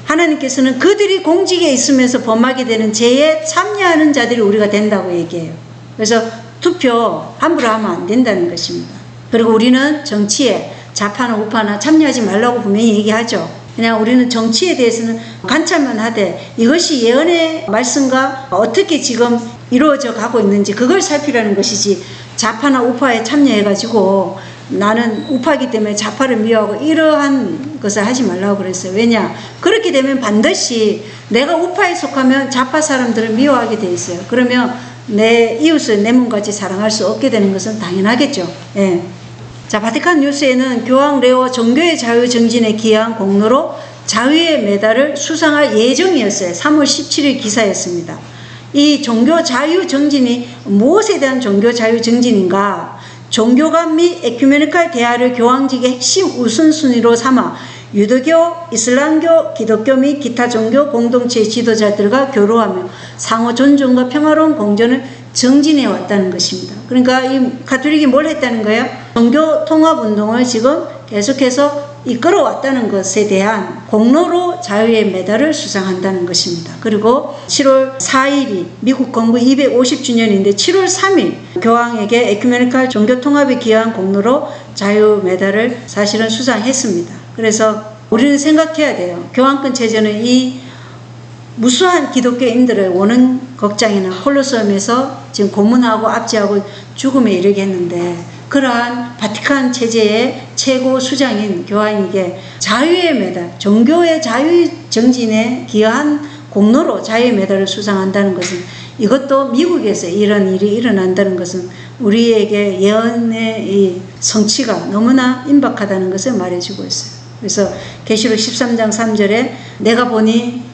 하나님께서는 그들이 공직에 있으면서 범하게 되는 죄에 참여하는 자들이 우리가 된다고 얘기해요. 그래서 투표 함부로 하면 안 된다는 것입니다. 그리고 우리는 정치에 좌파나 우파나 참여하지 말라고 분명히 얘기하죠. 그냥 우리는 정치에 대해서는 관찰만 하되 이것이 예언의 말씀과 어떻게 지금 이루어져 가고 있는지 그걸 살피라는 것이지, 좌파나 우파에 참여해가지고 나는 우파이기 때문에 좌파를 미워하고 이러한 것을 하지 말라고 그랬어요. 왜냐? 그렇게 되면 반드시 내가 우파에 속하면 좌파 사람들을 미워하게 돼 있어요. 그러면 내 이웃을 내 몸같이 사랑할 수 없게 되는 것은 당연하겠죠. 예. 자, 바티칸 뉴스에는 교황 레오 종교의 자유 정진에 기여한 공로로 자유의 메달을 수상할 예정이었어요. 3월 17일 기사였습니다. 이 종교 자유 정진이 무엇에 대한 종교 자유 정진인가? 종교관 및 에큐메니칼 대화를 교황직의 핵심 우선순위로 삼아 유대교, 이슬람교, 기독교 및 기타 종교 공동체의 지도자들과 교류하며 상호 존중과 평화로운 공존을 정진해 왔다는 것입니다. 그러니까 이 가톨릭이 뭘 했다는 거예요? 종교 통합 운동을 지금 계속해서 이끌어 왔다는 것에 대한 공로로 자유의 메달을 수상한다는 것입니다. 그리고 7월 4일이 미국 건국 250주년인데 7월 3일 교황에게 에큐메니칼 종교 통합에 기여한 공로로 자유 메달을 사실은 수상했습니다. 그래서 우리는 생각해야 돼요. 교황권 체제는 이 무수한 기독교인들을 오는 극장이나 콜로세움에서 지금 고문하고 압제하고 죽음에 이르게 했는데, 그러한 바티칸 체제의 최고 수장인 교황에게 자유의 메달, 종교의 자유 정진에 기여한 공로로 자유의 메달을 수상한다는 것은, 이것도 미국에서 이런 일이 일어난다는 것은 우리에게 예언의 이 성취가 너무나 임박하다는 것을 말해주고 있어요. 그래서 계시록 13장 3절에 내가 보니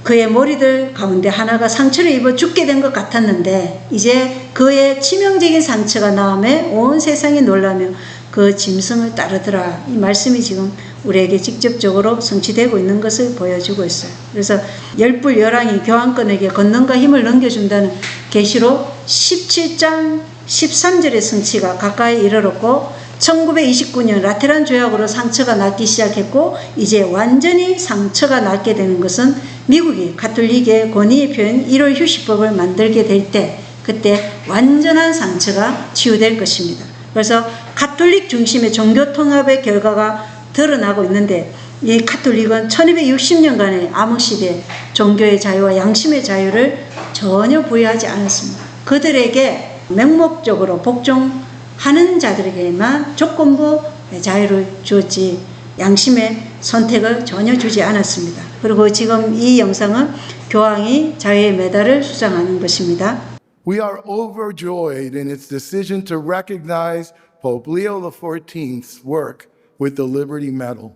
그의 머리들 가운데 하나가 상처를 입어 죽게 된 것 같았는데 이제 그의 치명적인 상처가 나음에 온 세상이 놀라며 그 짐승을 따르더라. 이 말씀이 지금 우리에게 직접적으로 성취되고 있는 것을 보여주고 있어요. 그래서 열불 열왕이 교황권에게 권능과 힘을 넘겨준다는 계시록 17장 13절의 성취가 가까이 이르렀고, 1929년 라테란 조약으로 상처가 낫기 시작했고, 이제 완전히 상처가 낫게 되는 것은 미국이 가톨릭의 권위의 표현 1월 휴식법을 만들게 될 때, 그때 완전한 상처가 치유될 것입니다. 그래서 가톨릭 중심의 종교 통합의 결과가 드러나고 있는데, 이 가톨릭은 1260년간의 암흑시대 종교의 자유와 양심의 자유를 전혀 부여하지 않았습니다. 그들에게 맹목적으로 복종하는 자들에게만 조건부 자유를 주었지 양심의 선택을 전혀 주지 않았습니다. 그리고 지금 이 영상은 교황이 자유의 메달을 수상하는 것입니다. We are overjoyed in its decision to recognize Pope Leo XIV's work with the Liberty Medal.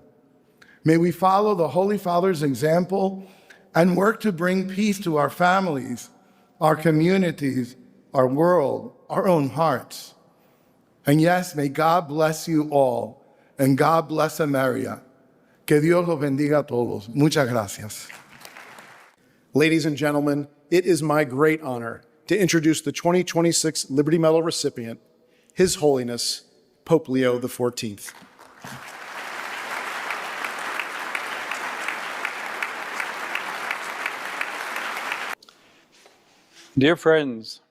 May we follow the Holy Father's example and work to bring peace to our families, our communities, our world, our own hearts. And yes, may God bless you all, and God bless America. Que Dios los bendiga a todos. Muchas gracias. Ladies and gentlemen, it is my great honor to introduce the 2026 Liberty Medal recipient, His Holiness, Pope Leo XIV. Dear friends,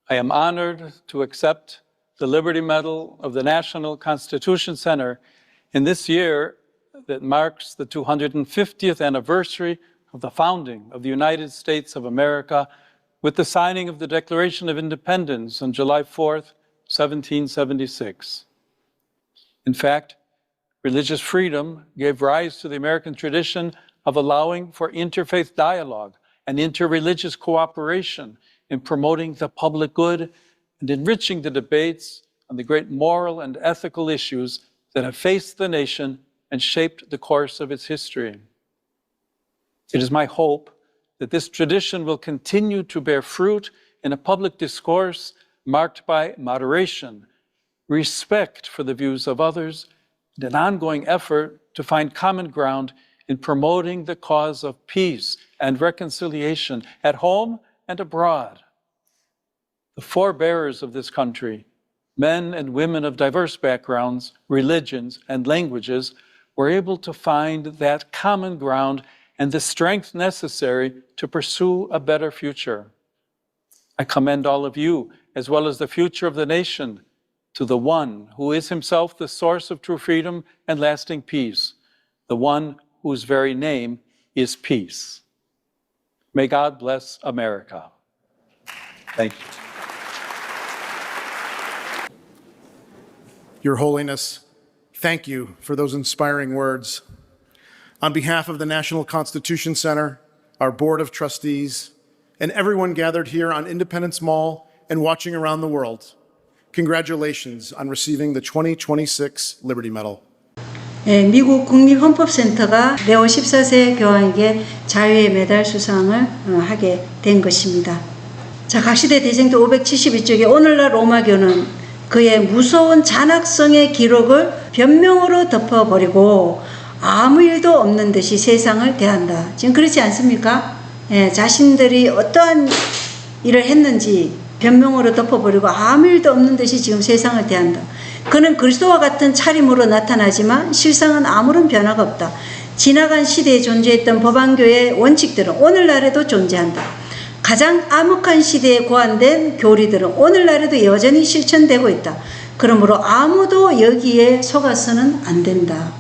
I am honored to accept the Liberty Medal of the National Constitution Center in this year that marks the 250th anniversary of the founding of the United States of America with the signing of the Declaration of Independence on July 4th, 1776. In fact, religious freedom gave rise to the American tradition of allowing for interfaith dialogue and interreligious cooperation in promoting the public good and enriching the debates on the great moral and ethical issues that have faced the nation and shaped the course of its history. It is my hope that this tradition will continue to bear fruit in a public discourse marked by moderation, respect for the views of others, and an ongoing effort to find common ground in promoting the cause of peace and reconciliation at home and abroad. The forebearers of this country, men and women of diverse backgrounds, religions, and languages, were able to find that common ground and the strength necessary to pursue a better future. I commend all of you, as well as the future of the nation, to the one who is himself the source of true freedom and lasting peace, the one whose very name is peace. May God bless America. Thank you. Your Holiness, thank you for those inspiring words. On behalf of the National Constitution Center, our Board of Trustees, and everyone gathered here on Independence Mall and watching around the world, congratulations on receiving the 2026 Liberty Medal. 미국 국립헌법센터가 레오 14세 교황에게 자유의 메달 수상을 하게 된 것입니다. 자, 각시대 대쟁도 572쪽에 오늘날 로마교는 그의 무서운 잔악성의 기록을 변명으로 덮어버리고 아무 일도 없는 듯이 세상을 대한다. 지금 그렇지 않습니까? 자신들이 어떠한 일을 했는지 변명으로 덮어버리고 아무 일도 없는 듯이 지금 세상을 대한다. 그는 그리스도와 같은 차림으로 나타나지만 실상은 아무런 변화가 없다. 지나간 시대에 존재했던 법안교의 원칙들은 오늘날에도 존재한다. 가장 암흑한 시대에 고안된 교리들은 오늘날에도 여전히 실천되고 있다. 그러므로 아무도 여기에 속아서는 안 된다.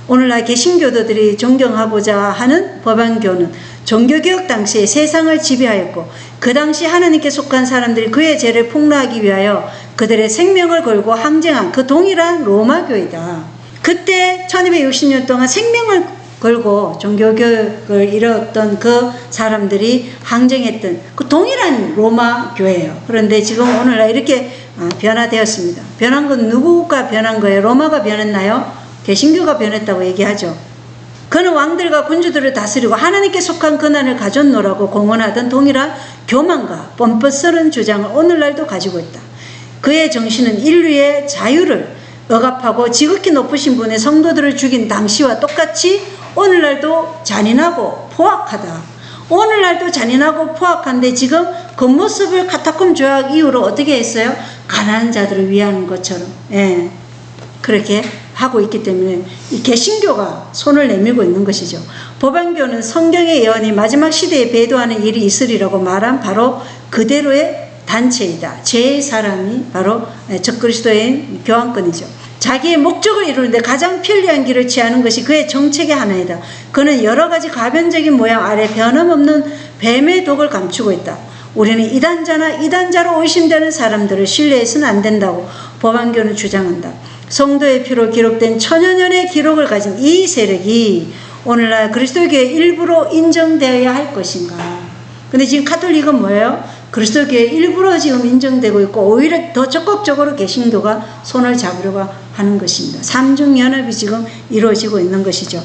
오늘날 개신교도들이 존경하고자 하는 법안교는 종교개혁 당시에 세상을 지배하였고 그 당시 하나님께 속한 사람들이 그의 죄를 폭로하기 위하여 그들의 생명을 걸고 항쟁한 그 동일한 로마교이다. 그때 1260년 동안 생명을 걸고 종교개혁을 이뤘던 그 사람들이 항쟁했던 그 동일한 로마교예요. 그런데 지금 오늘날 이렇게 변화되었습니다. 변한 건 누구가 변한 거예요? 로마가 변했나요? 개신교가 변했다고 얘기하죠. 그는 왕들과 군주들을 다스리고 하나님께 속한 권한을 가졌노라고 공언하던 동일한 교만과 뻔뻔스러운 주장을 오늘날도 가지고 있다. 그의 정신은 인류의 자유를 억압하고 지극히 높으신 분의 성도들을 죽인 당시와 똑같이 오늘날도 잔인하고 포악하다. 오늘날도 잔인하고 포악한데 지금 겉모습을 카타콤 조약 이후로 어떻게 했어요? 가난한 자들을 위하는 것처럼 그렇게 하고 있기 때문에 이 개신교가 손을 내밀고 있는 것이죠. 법안교는 성경의 예언이 마지막 시대에 배도하는 일이 있으리라고 말한 바로 그대로의 단체이다. 제 사람이 바로 적그리스도인 교황권이죠. 자기의 목적을 이루는데 가장 편리한 길을 취하는 것이 그의 정책의 하나이다. 그는 여러 가지 가변적인 모양 아래 변함없는 뱀의 독을 감추고 있다. 우리는 이단자나 이단자로 의심되는 사람들을 신뢰해서는 안 된다고 법안교는 주장한다. 성도의 피로 기록된 천여 년의 기록을 가진 이 세력이 오늘날 그리스도교회 일부로 인정되어야 할 것인가. 근데 지금 카톨릭은 뭐예요? 그리스도교회 일부러 지금 인정되고 있고 오히려 더 적극적으로 개신교가 손을 잡으려고 하는 것입니다. 삼중연합이 지금 이루어지고 있는 것이죠.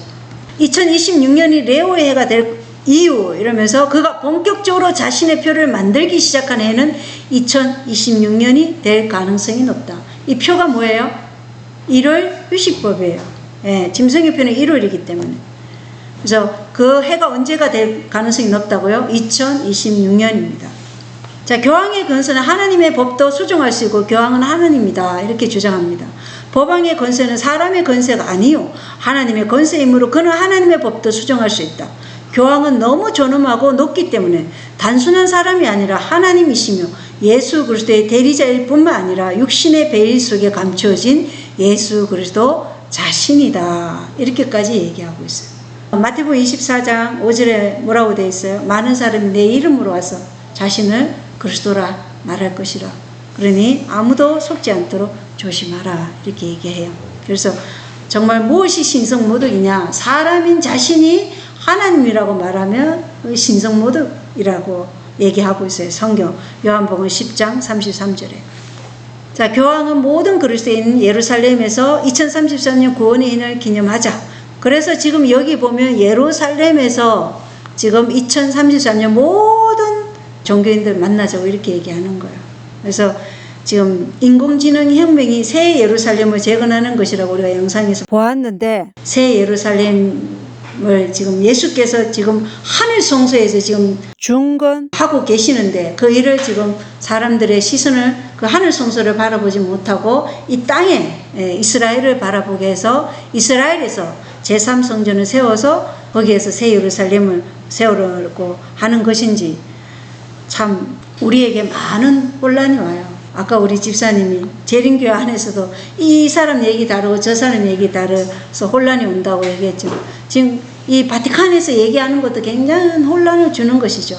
2026년이 레오의 해가 될 이유 이러면서 그가 본격적으로 자신의 표를 만들기 시작한 해는 2026년이 될 가능성이 높다. 이 표가 뭐예요? 1월 휴식법이에요. 짐승의 표는 1월이기 때문에. 그래서 그 해가 언제가 될 가능성이 높다고요? 2026년입니다. 자, 교황의 권세는 하나님의 법도 수정할 수 있고 교황은 하나님이다. 이렇게 주장합니다. 법왕의 권세는 사람의 권세가 아니요. 하나님의 권세이므로 그는 하나님의 법도 수정할 수 있다. 교황은 너무 존엄하고 높기 때문에 단순한 사람이 아니라 하나님이시며 예수 그리스도의 대리자일 뿐만 아니라 육신의 베일 속에 감추어진 예수 그리스도 자신이다. 이렇게까지 얘기하고 있어요. 마태복음 24장 5절에 뭐라고 되어 있어요? 많은 사람이 내 이름으로 와서 자신을 그리스도라 말할 것이라. 그러니 아무도 속지 않도록 조심하라. 이렇게 얘기해요. 그래서 정말 무엇이 신성모독이냐? 사람인 자신이 하나님이라고 말하면 신성모독이라고 얘기하고 있어요. 성경 요한복음 10장 33절에. 자, 교황은 모든 그리스도인 예루살렘에서 2033년 구원의 해를 기념하자. 그래서 지금 여기 보면 예루살렘에서 지금 2033년 모든 종교인들 만나자고 이렇게 얘기하는 거예요. 그래서 지금 인공지능 혁명이 새 예루살렘을 재건하는 것이라고 우리가 영상에서 보았는데 새 예루살렘을 지금 예수께서 지금 하늘 성소에서 지금 중건하고 계시는데 그 일을 지금 사람들의 시선을 그 하늘 성소를 바라보지 못하고 이 땅에 이스라엘을 바라보게 해서 이스라엘에서 제3성전을 세워서 거기에서 새 예루살렘을 세우려고 하는 것인지 참 우리에게 많은 혼란이 와요. 아까 우리 집사님이 재림교회 안에서도 이 사람 얘기 다르고 저 사람 얘기 다르서 혼란이 온다고 얘기했죠. 지금 이 바티칸에서 얘기하는 것도 굉장히 혼란을 주는 것이죠.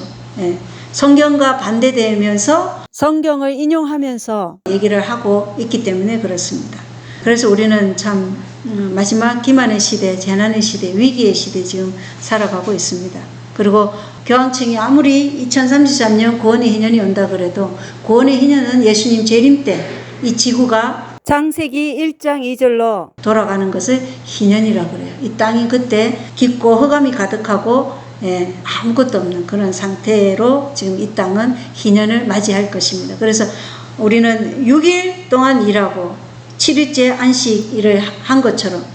성경과 반대되면서 성경을 인용하면서 얘기를 하고 있기 때문에 그렇습니다. 그래서 우리는 참 마지막 기만의 시대, 재난의 시대, 위기의 시대 지금 살아가고 있습니다. 그리고 교황청이 아무리 2033년 구원의 희년이 온다 그래도 구원의 희년은 예수님 재림 때 이 지구가 창세기 1장 2절로 돌아가는 것을 희년이라고 그래요. 이 땅이 그때 깊고 흑암이 가득하고 아무것도 없는 그런 상태로 지금 이 땅은 희년을 맞이할 것입니다. 그래서 우리는 6일 동안 일하고 7일째 안식 일을 한 것처럼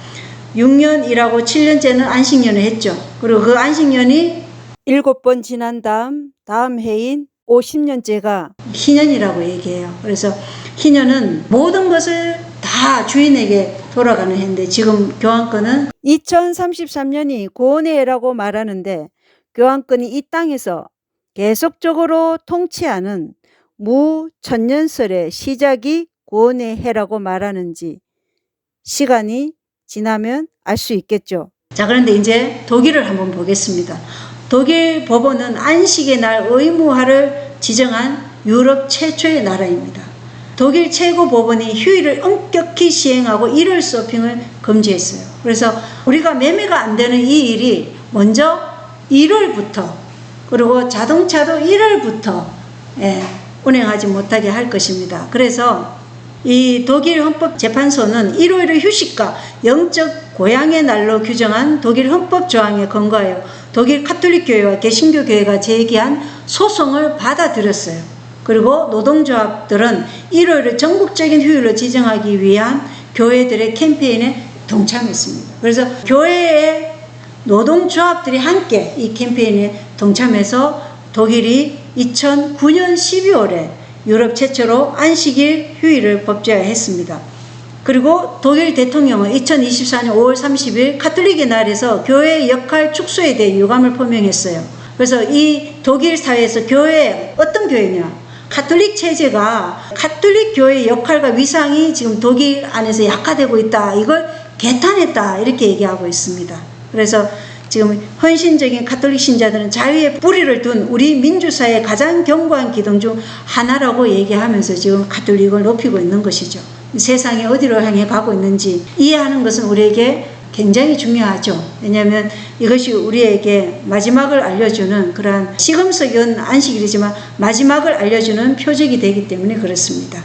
6년 일하고 7년째는 안식년을 했죠. 그리고 그 안식년이 7번 지난 다음 해인 50년째가 희년이라고 얘기해요. 그래서 희년은 모든 것을 다 주인에게 돌아가는 해인데 지금 교황권은 2033년이 구원의 해라고 말하는데 교황권이 이 땅에서 계속적으로 통치하는 무천년설의 시작이 구원의 해라고 말하는지 시간이 지나면 알 수 있겠죠. 자, 그런데 이제 독일을 한번 보겠습니다. 독일 법원은 안식의 날 의무화를 지정한 유럽 최초의 나라입니다. 독일 최고 법원이 휴일을 엄격히 시행하고 일요일 쇼핑을 금지했어요. 그래서 우리가 매매가 안 되는 이 일이 먼저 1월부터, 그리고 자동차도 1월부터 운행하지 못하게 할 것입니다. 그래서 이 독일 헌법재판소는 일요일을 휴식과 영적 고향의 날로 규정한 독일 헌법 조항에 근거하여 독일 가톨릭 교회와 개신교 교회가 제기한 소송을 받아들였어요. 그리고 노동조합들은 일요일을 전국적인 휴일로 지정하기 위한 교회들의 캠페인에 동참했습니다. 그래서 교회의 노동조합들이 함께 이 캠페인에 동참해서 독일이 2009년 12월에 유럽 최초로 안식일 휴일을 법제화했습니다. 그리고 독일 대통령은 2024년 5월 30일 가톨릭의 날에서 교회의 역할 축소에 대해 유감을 표명했어요. 그래서 이 독일 사회에서 교회, 어떤 교회냐? 가톨릭 체제가 가톨릭 교회의 역할과 위상이 지금 독일 안에서 약화되고 있다. 이걸 개탄했다. 이렇게 얘기하고 있습니다. 그래서 지금 헌신적인 가톨릭 신자들은 자유의 뿌리를 둔 우리 민주사회의 가장 견고한 기둥 중 하나라고 얘기하면서 지금 가톨릭을 높이고 있는 것이죠. 세상이 어디로 향해 가고 있는지 이해하는 것은 우리에게 굉장히 중요하죠. 왜냐하면 이것이 우리에게 마지막을 알려주는 그러한 시금석은 안식일이지만 마지막을 알려주는 표적이 되기 때문에 그렇습니다.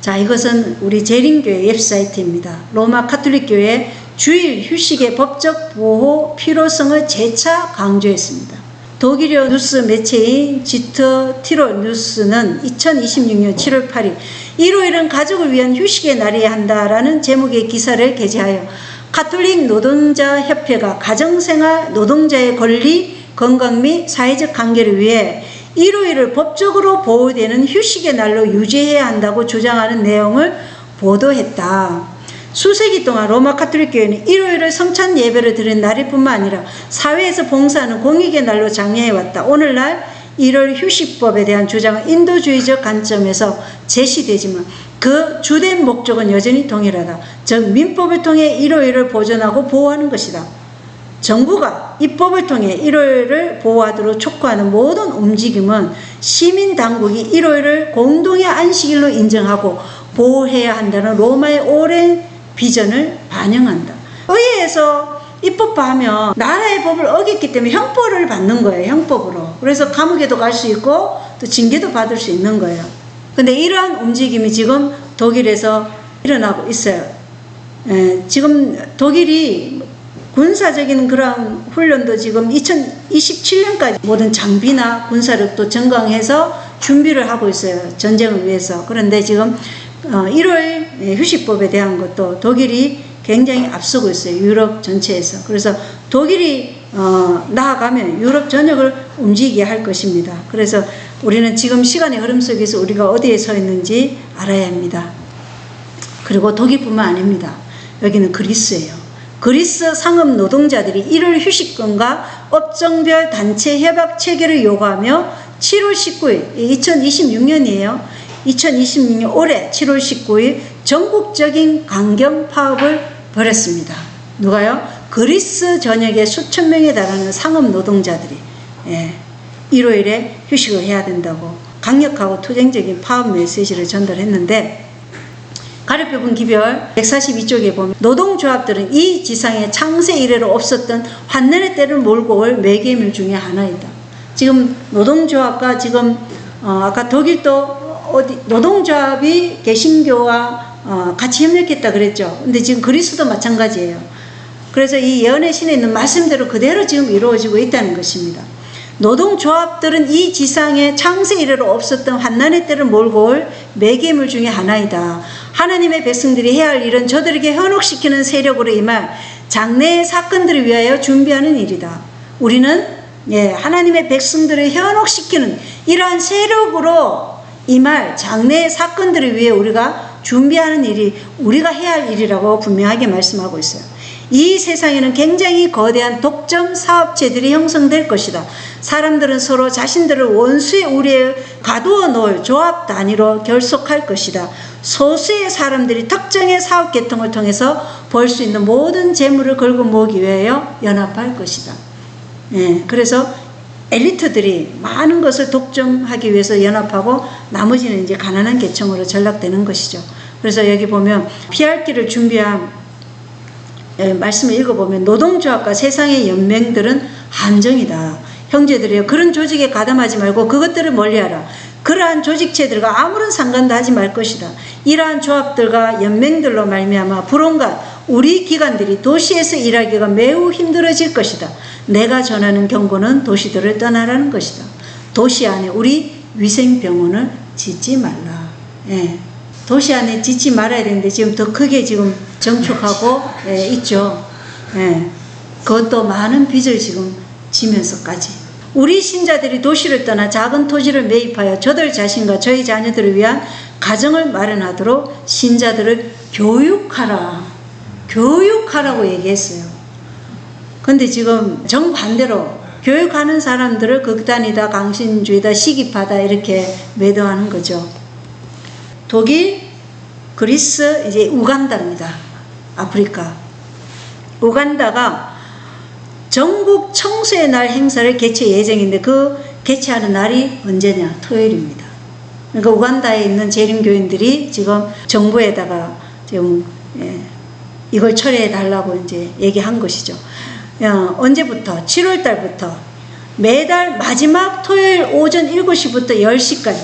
자, 이것은 우리 재림교회 웹사이트입니다. 로마 가톨릭교회 주일 휴식의 법적 보호 필요성을 재차 강조했습니다. 독일어 뉴스 매체인 지터 티롤 뉴스는 2026년 7월 8일 일요일은 가족을 위한 휴식의 날이어야 한다라는 제목의 기사를 게재하여 가톨릭 노동자 협회가 가정생활 노동자의 권리, 건강 및 사회적 관계를 위해 일요일을 법적으로 보호되는 휴식의 날로 유지해야 한다고 주장하는 내용을 보도했다. 수세기 동안 로마 가톨릭 교회는 일요일을 성찬 예배를 드리는 날일 뿐만 아니라 사회에서 봉사하는 공익의 날로 장려해왔다. 오늘날 일요일 휴식법에 대한 주장은 인도주의적 관점에서 제시되지만 그 주된 목적은 여전히 동일하다. 즉 민법을 통해 일요일을 보존하고 보호하는 것이다. 정부가 입법을 통해 일요일을 보호하도록 촉구하는 모든 움직임은 시민당국이 일요일을 공동의 안식일로 인정하고 보호해야 한다는 로마의 오랜 비전을 반영한다. 의회에서 입법화하면 나라의 법을 어겼기 때문에 형벌을 받는 거예요. 형법으로. 그래서 감옥에도 갈 수 있고 또 징계도 받을 수 있는 거예요. 근데 이러한 움직임이 지금 독일에서 일어나고 있어요. 지금 독일이 군사적인 그런 훈련도 지금 2027년까지 모든 장비나 군사력도 증강해서 준비를 하고 있어요. 전쟁을 위해서. 그런데 지금 일요일 휴식법에 대한 것도 독일이 굉장히 앞서고 있어요. 유럽 전체에서. 그래서 독일이 나아가면 유럽 전역을 움직이게 할 것입니다. 그래서 우리는 지금 시간의 흐름 속에서 우리가 어디에 서 있는지 알아야 합니다. 그리고 독일뿐만 아닙니다. 여기는 그리스예요. 그리스 상업 노동자들이 일요일 휴식권과 업종별 단체 협약 체계를 요구하며 7월 19일, 2026년이에요. 2026년 올해 7월 19일 전국적인 강경 파업을 벌였습니다. 누가요? 그리스 전역에 수천 명에 달하는 상업 노동자들이 일요일에 휴식을 해야 된다고 강력하고 투쟁적인 파업 메시지를 전달했는데 가렵뼈분 기별 142쪽에 보면 노동조합들은 이 지상에 창세 이래로 없었던 환난의 때를 몰고 올 매개물 중에 하나이다. 지금 노동조합과 지금 아까 독일도 노동조합이 개신교와 같이 협력했다 그랬죠. 근데 지금 그리스도 마찬가지예요. 그래서 이 예언의 신에 있는 말씀대로 그대로 지금 이루어지고 있다는 것입니다. 노동조합들은 이 지상에 창세 이래로 없었던 환난의 때를 몰고 올 매개물 중에 하나이다. 하나님의 백성들이 해야 할 일은 저들에게 현혹시키는 세력으로 임할 장래의 사건들을 위하여 준비하는 일이다. 우리는 하나님의 백성들을 현혹시키는 이러한 세력으로 임할 장래의 사건들을 위해 우리가 준비하는 일이 우리가 해야 할 일이라고 분명하게 말씀하고 있어요. 이 세상에는 굉장히 거대한 독점 사업체들이 형성될 것이다. 사람들은 서로 자신들을 원수의 우리에 가두어 놓을 조합 단위로 결속할 것이다. 소수의 사람들이 특정의 사업 계통을 통해서 벌 수 있는 모든 재물을 걸고 모으기 위하여 연합할 것이다. 예, 그래서 엘리트들이 많은 것을 독점하기 위해서 연합하고 나머지는 이제 가난한 계층으로 전락되는 것이죠. 그래서 여기 보면 피할기를 준비한 말씀을 읽어보면 노동조합과 세상의 연맹들은 한정이다. 형제들이여 그런 조직에 가담하지 말고 그것들을 멀리하라. 그러한 조직체들과 아무런 상관도 하지 말 것이다. 이러한 조합들과 연맹들로 말미암아 불온갖 우리 기관들이 도시에서 일하기가 매우 힘들어질 것이다. 내가 전하는 경고는 도시들을 떠나라는 것이다. 도시 안에 우리 위생병원을 짓지 말라. 예. 도시 안에 짓지 말아야 되는데 지금 더 크게 지금 정축하고 있죠. 예. 그것도 많은 빚을 지금 지면서까지. 우리 신자들이 도시를 떠나 작은 토지를 매입하여 저들 자신과 저희 자녀들을 위한 가정을 마련하도록 신자들을 교육하라. 교육하라고 얘기했어요. 근데 지금 정반대로 교육하는 사람들을 극단이다, 강신주의다, 시기파다 이렇게 매도하는 거죠. 독일, 그리스, 이제 우간다입니다. 아프리카. 우간다가 전국 청소의 날 행사를 개최 예정인데 그 개최하는 날이 언제냐? 토요일입니다. 그러니까 우간다에 있는 재림교인들이 지금 정부에다가 지금 이걸 철회해 달라고 이제 얘기한 것이죠. 언제부터? 7월 달부터 매달 마지막 토요일 오전 7시부터 10시까지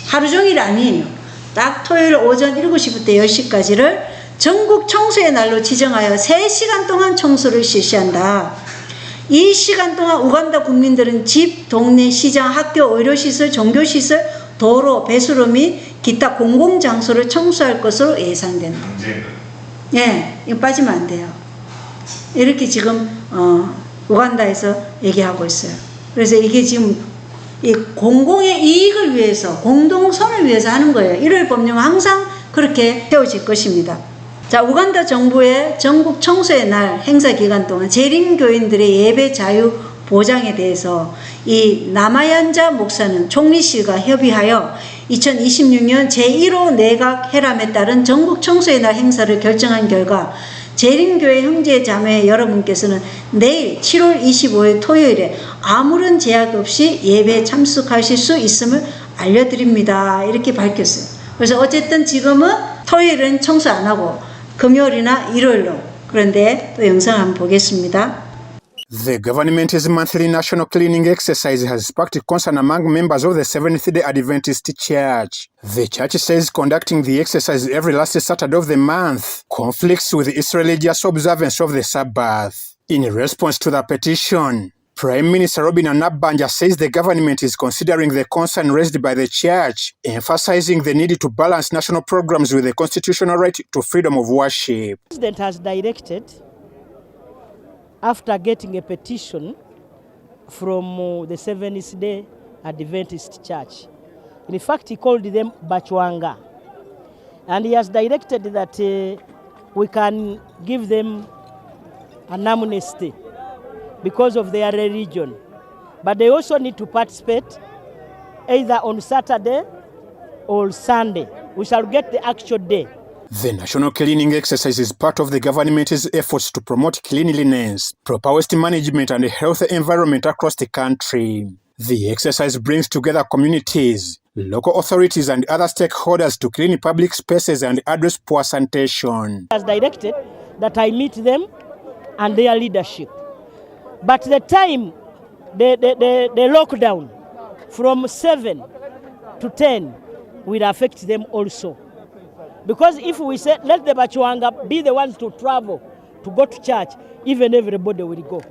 하루 종일 아니에요. 딱 토요일 오전 7시부터 10시까지를 전국 청소의 날로 지정하여 3시간 동안 청소를 실시한다. 이 시간 동안 우간다 국민들은 집, 동네, 시장, 학교, 의료시설, 종교시설, 도로, 배수로 및 기타 공공장소를 청소할 것으로 예상된다. 예, 이거 빠지면 안 돼요. 이렇게 지금 우간다에서 얘기하고 있어요. 그래서 이게 지금 이 공공의 이익을 위해서, 공동선을 위해서 하는 거예요. 1월 법령은 항상 그렇게 세워질 것입니다. 자, 우간다 정부의 전국 청소의 날 행사 기간 동안 재림교인들의 예배 자유 보장에 대해서 이 나마얀자 목사는 총리실과 협의하여 2026년 제1호 내각 회람에 따른 전국 청소의 날 행사를 결정한 결과 재림교회 형제 자매 여러분께서는 내일 7월 25일 토요일에 아무런 제약 없이 예배에 참석하실 수 있음을 알려드립니다. 이렇게 밝혔어요. 그래서 어쨌든 지금은 토요일은 청소 안 하고 금요일이나 일요일로. 그런데 또 영상 한번 보겠습니다. The government's monthly national cleaning exercise has sparked concern among members of the Seventh-day Adventist Church. The church says conducting the exercise every last Saturday of the month conflicts with its religious observance of the Sabbath. In response to the petition, Prime Minister Robin Anabanja says the government is considering the concern raised by the church, emphasizing the need to balance national programs with the constitutional right to freedom of worship. The President has directed, after getting a petition from the Seventh-day Adventist Church. In fact, he called them Bachwanga. And he has directed that we can give them an amnesty because of their religion. But they also need to participate either on Saturday or Sunday. We shall get the actual day. The national cleaning exercise is part of the government's efforts to promote cleanliness, proper waste management, and a healthy environment across the country. The exercise brings together communities, local authorities, and other stakeholders to clean public spaces and address poor sanitation. He has directed that I meet them and their leadership. But the time, the lockdown from 7 to 10 will affect them also. Because if we say, let the Bachwanga be the ones to travel, to go to church, even everybody will go.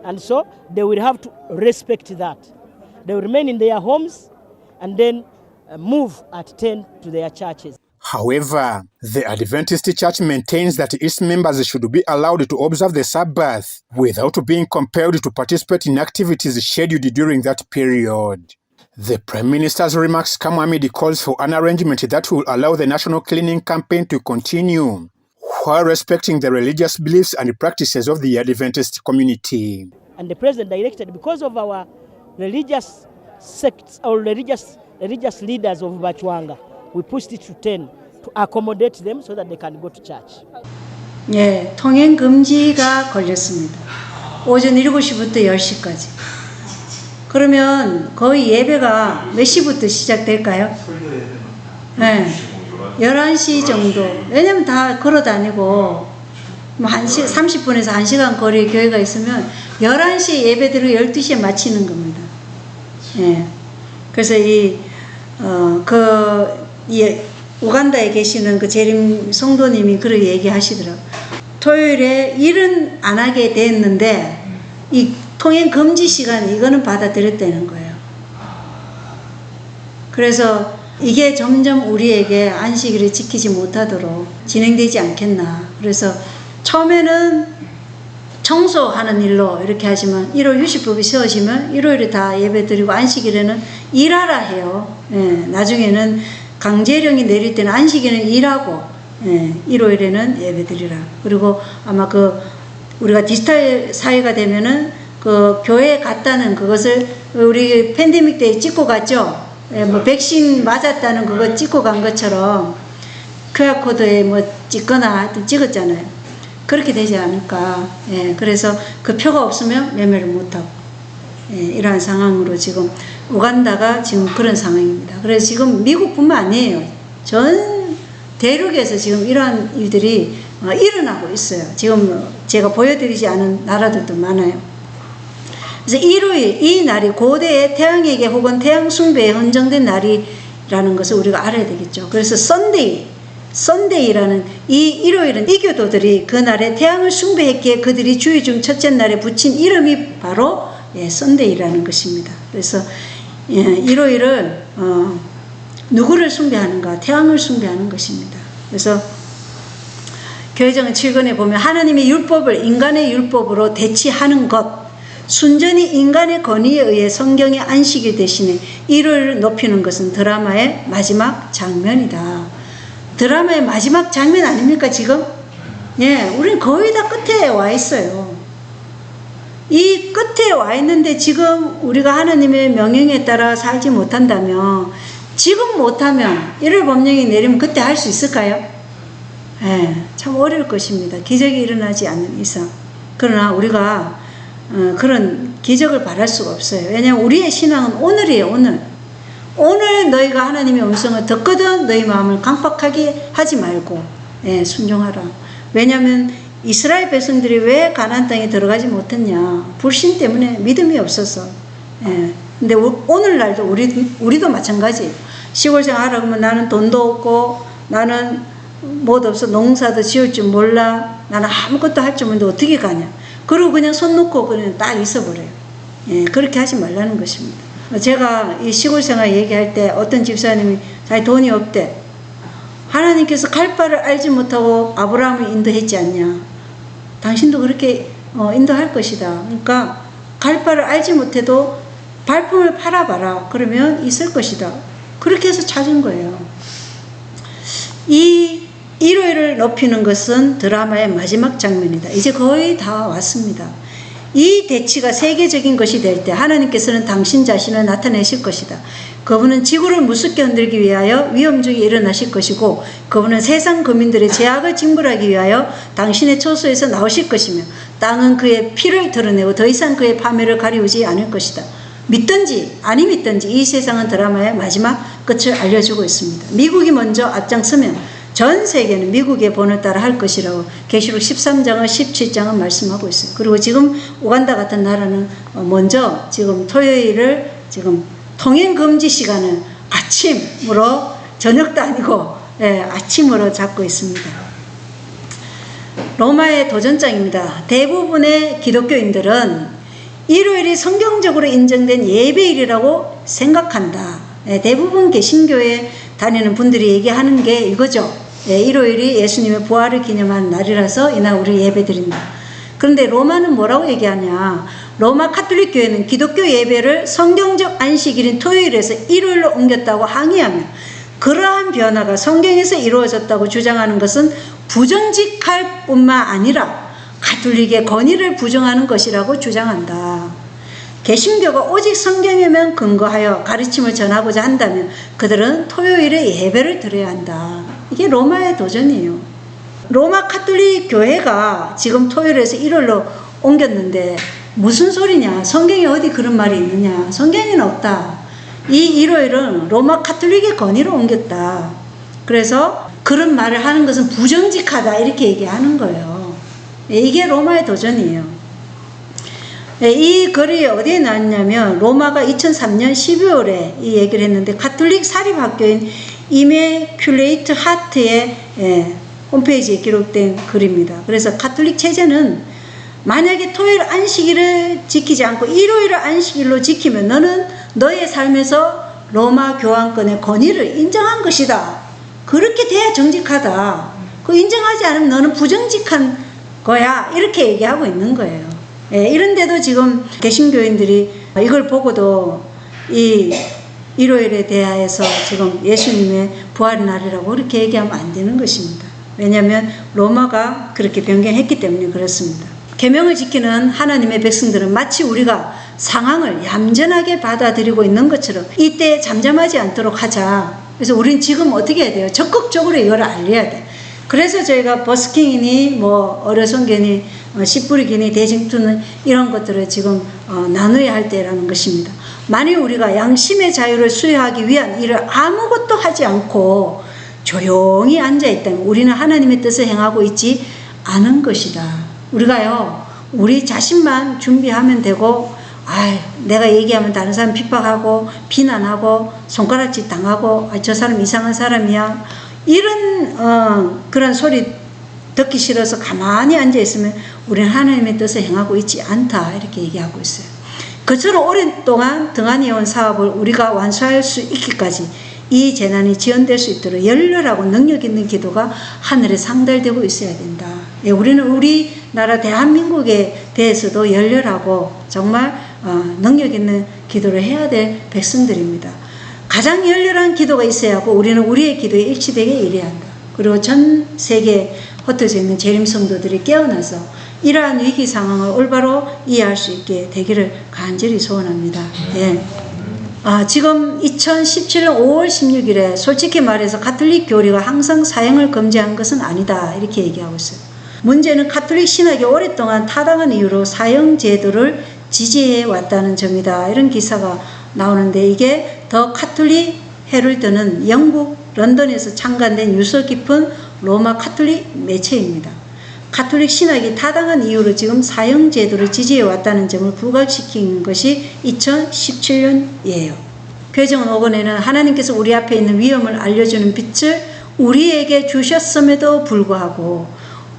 And so they will have to respect that. They will remain in their homes and then move at 10 to their churches. However, the Adventist Church maintains that its members should be allowed to observe the Sabbath without being compelled to participate in activities scheduled during that period. The Prime Minister's remarks come amid calls for an arrangement that will allow the national cleaning campaign to continue, while respecting the religious beliefs and practices of the Adventist community. And the President directed, because of our religious sects or religious leaders of Bachwanga, we pushed it to 10 accommodate them so that they can go to church. 예, 통행 금지가 걸렸습니다. 오전 7시부터 10시까지. 그러면 거의 예배가 몇 시부터 시작될까요? 네, 11시 정도. 왜냐면 다 걸어 다니고, 뭐 30분에서 1시간 거리에 교회가 있으면 11시에 예배 드리고 12시에 마치는 겁니다. 예. 그래서 우간다에 계시는 그 재림 성도님이 그렇게 얘기하시더라고요. 토요일에 일은 안 하게 됐는데, 이 통행 금지 시간, 이거는 받아들였다는 거예요. 그래서 이게 점점 우리에게 안식일을 지키지 못하도록 진행되지 않겠나. 그래서 처음에는 청소하는 일로 이렇게 하지만 1월 휴식법이 세워지면 일요일에 다 예배 드리고 안식일에는 일하라 해요. 예, 나중에는 강제령이 내릴 때는 안식일은 일하고, 예, 일요일에는 예배 드리라. 그리고 아마 우리가 디지털 사회가 되면은 교회에 갔다는 그것을 우리 팬데믹 때 찍고 갔죠. 예, 뭐 백신 맞았다는 그거 찍고 간 것처럼 QR코드에 뭐 찍거나 하여튼 찍었잖아요. 그렇게 되지 않을까. 예, 그래서 그 표가 없으면 매매를 못하고, 예, 이러한 상황으로 지금 우간다가 지금 그런 상황입니다. 그래서 지금 미국뿐만 아니에요. 전 대륙에서 지금 이러한 일들이 일어나고 있어요. 지금 제가 보여드리지 않은 나라들도 많아요. 그래서 일요일, 이 날이 고대의 태양에게 혹은 태양 숭배에 헌정된 날이라는 것을 우리가 알아야 되겠죠. 그래서 썬데이라는 이 일요일은 이교도들이 그날에 태양을 숭배했기에 그들이 주의 중 첫째 날에 붙인 이름이 바로 썬데이라는 것입니다. 그래서 일요일을 누구를 숭배하는가? 태양을 숭배하는 것입니다. 그래서 교회정 7권에 보면 하나님의 율법을 인간의 율법으로 대치하는 것, 순전히 인간의 권위에 의해 성경의 안식일 대신에 일요일을 높이는 것은 드라마의 마지막 장면이다. 드라마의 마지막 장면 아닙니까 지금? 예, 우리는 거의 다 끝에 와 있어요. 이 끝에 와 있는데 지금 우리가 하나님의 명령에 따라 살지 못한다면, 지금 못하면 일요일 법령이 내리면 그때 할 수 있을까요? 예, 참 어려울 것입니다. 기적이 일어나지 않는 이상. 그러나 우리가 그런 기적을 바랄 수가 없어요. 왜냐하면 우리의 신앙은 오늘이에요. 오늘 너희가 하나님의 음성을 듣거든 너희 마음을 강팍하게 하지 말고, 예, 순종하라. 왜냐하면 이스라엘 백성들이 왜 가나안 땅에 들어가지 못했냐? 불신 때문에, 믿음이 없어서. 예. 근데 오늘날도 우리도 마찬가지. 시골 생활하라고 하면 나는 돈도 없고, 나는 뭐도 없어, 농사도 지을 줄 몰라, 나는 아무것도 할 줄 모르는데 어떻게 가냐? 그리고 그냥 손 놓고 그냥 딱 있어버려요. 예, 그렇게 하지 말라는 것입니다. 제가 이 시골 생활 얘기할 때 어떤 집사님이 자기 돈이 없대. 하나님께서 갈 바를 알지 못하고 아브라함을 인도했지 않냐. 당신도 그렇게 인도할 것이다. 그러니까 갈 바를 알지 못해도 발품을 팔아봐라. 그러면 있을 것이다. 그렇게 해서 찾은 거예요. 이 일요일을 높이는 것은 드라마의 마지막 장면이다. 이제 거의 다 왔습니다. 이 대치가 세계적인 것이 될 때 하나님께서는 당신 자신을 나타내실 것이다. 그분은 지구를 무섭게 흔들기 위하여 위험 중에 일어나실 것이고, 그분은 세상 거민들의 죄악을 징벌하기 위하여 당신의 처소에서 나오실 것이며, 땅은 그의 피를 드러내고 더 이상 그의 파멸을 가리우지 않을 것이다. 믿든지 아니 믿든지 이 세상은 드라마의 마지막 끝을 알려주고 있습니다. 미국이 먼저 앞장서면 전 세계는 미국의 본을 따라 할 것이라고 계시록 13장과 17장은 말씀하고 있어요. 그리고 지금 우간다 같은 나라는 먼저 지금 토요일을 지금 통행 금지 시간을 아침으로, 저녁도 아니고, 예, 아침으로 잡고 있습니다. 로마의 도전장입니다. 대부분의 기독교인들은 일요일이 성경적으로 인정된 예배일이라고 생각한다. 예, 대부분 개신교에 다니는 분들이 얘기하는 게 이거죠. 예, 일요일이 예수님의 부활을 기념하는 날이라서 이날 우리 예배 드린다. 그런데 로마는 뭐라고 얘기하냐? 로마 카톨릭 교회는 기독교 예배를 성경적 안식일인 토요일에서 일요일로 옮겼다고 항의하며, 그러한 변화가 성경에서 이루어졌다고 주장하는 것은 부정직할 뿐만 아니라 가톨릭의 권위를 부정하는 것이라고 주장한다. 개신교가 오직 성경에만 근거하여 가르침을 전하고자 한다면 그들은 토요일에 예배를 드려야 한다. 이게 로마의 도전이에요. 로마 카톨릭 교회가 지금 토요일에서 일요일로 옮겼는데 무슨 소리냐? 성경에 어디 그런 말이 있느냐? 성경에는 없다. 이 일요일은 로마 카톨릭의 건의로 옮겼다. 그래서 그런 말을 하는 것은 부정직하다 이렇게 얘기하는 거예요. 이게 로마의 도전이에요. 이 글이 어디에 나왔냐면 로마가 2003년 12월에 이 얘기를 했는데 카톨릭 사립학교인 이메큘레이트 하트의 홈페이지에 기록된 글입니다. 그래서 카톨릭 체제는 만약에 토요일 안식일을 지키지 않고 일요일을 안식일로 지키면 너는 너의 삶에서 로마 교황권의 권위를 인정한 것이다. 그렇게 돼야 정직하다. 그 인정하지 않으면 너는 부정직한 거야. 이렇게 얘기하고 있는 거예요. 이런데도 지금 개신교인들이 이걸 보고도 이 일요일에 대하여서 지금 예수님의 부활의 날이라고 그렇게 얘기하면 안 되는 것입니다. 왜냐하면 로마가 그렇게 변경했기 때문에 그렇습니다. 계명을 지키는 하나님의 백성들은 마치 우리가 상황을 얌전하게 받아들이고 있는 것처럼 이때 잠잠하지 않도록 하자. 그래서 우린 지금 어떻게 해야 돼요? 적극적으로 이걸 알려야 돼. 그래서 저희가 버스킹이니 뭐 어려송교니 씨뿌리기니 대징투는 이런 것들을 지금 나눠야 할 때라는 것입니다. 만일 우리가 양심의 자유를 수여하기 위한 일을 아무것도 하지 않고 조용히 앉아있다면 우리는 하나님의 뜻을 행하고 있지 않은 것이다. 우리가요, 우리 자신만 준비하면 되고, 내가 얘기하면 다른 사람 핍박하고, 비난하고, 손가락질 당하고, 저 사람 이상한 사람이야. 이런, 그런 소리 듣기 싫어서 가만히 앉아있으면 우리는 하나님의 뜻을 행하고 있지 않다. 이렇게 얘기하고 있어요. 그처럼 오랫동안 등한해온 사업을 우리가 완수할 수 있기까지 이 재난이 지연될 수 있도록 열렬하고 능력 있는 기도가 하늘에 상달되고 있어야 된다. 우리는 우리나라 대한민국에 대해서도 열렬하고 정말 능력 있는 기도를 해야 될 백성들입니다. 가장 열렬한 기도가 있어야 하고 우리는 우리의 기도에 일치되게 일해야 한다. 그리고 전 세계에 흩어져 있는 재림 성도들이 깨어나서 이러한 위기 상황을 올바로 이해할 수 있게 되기를 간절히 소원합니다. 지금 2017년 5월 16일에 솔직히 말해서 가톨릭 교리가 항상 사형을 금지한 것은 아니다. 이렇게 얘기하고 있어요. 문제는 가톨릭 신학이 오랫동안 타당한 이유로 사형 제도를 지지해 왔다는 점이다. 이런 기사가 나오는데 이게 더 카톨릭 헤럴드는 영국 런던에서 창간된 유서 깊은 로마 카톨릭 매체입니다. 가톨릭 신학이 타당한 이유로 지금 사형 제도를 지지해 왔다는 점을 부각시킨 것이 2017년이에요. 개정은 5권에는 하나님께서 우리 앞에 있는 위험을 알려주는 빛을 우리에게 주셨음에도 불구하고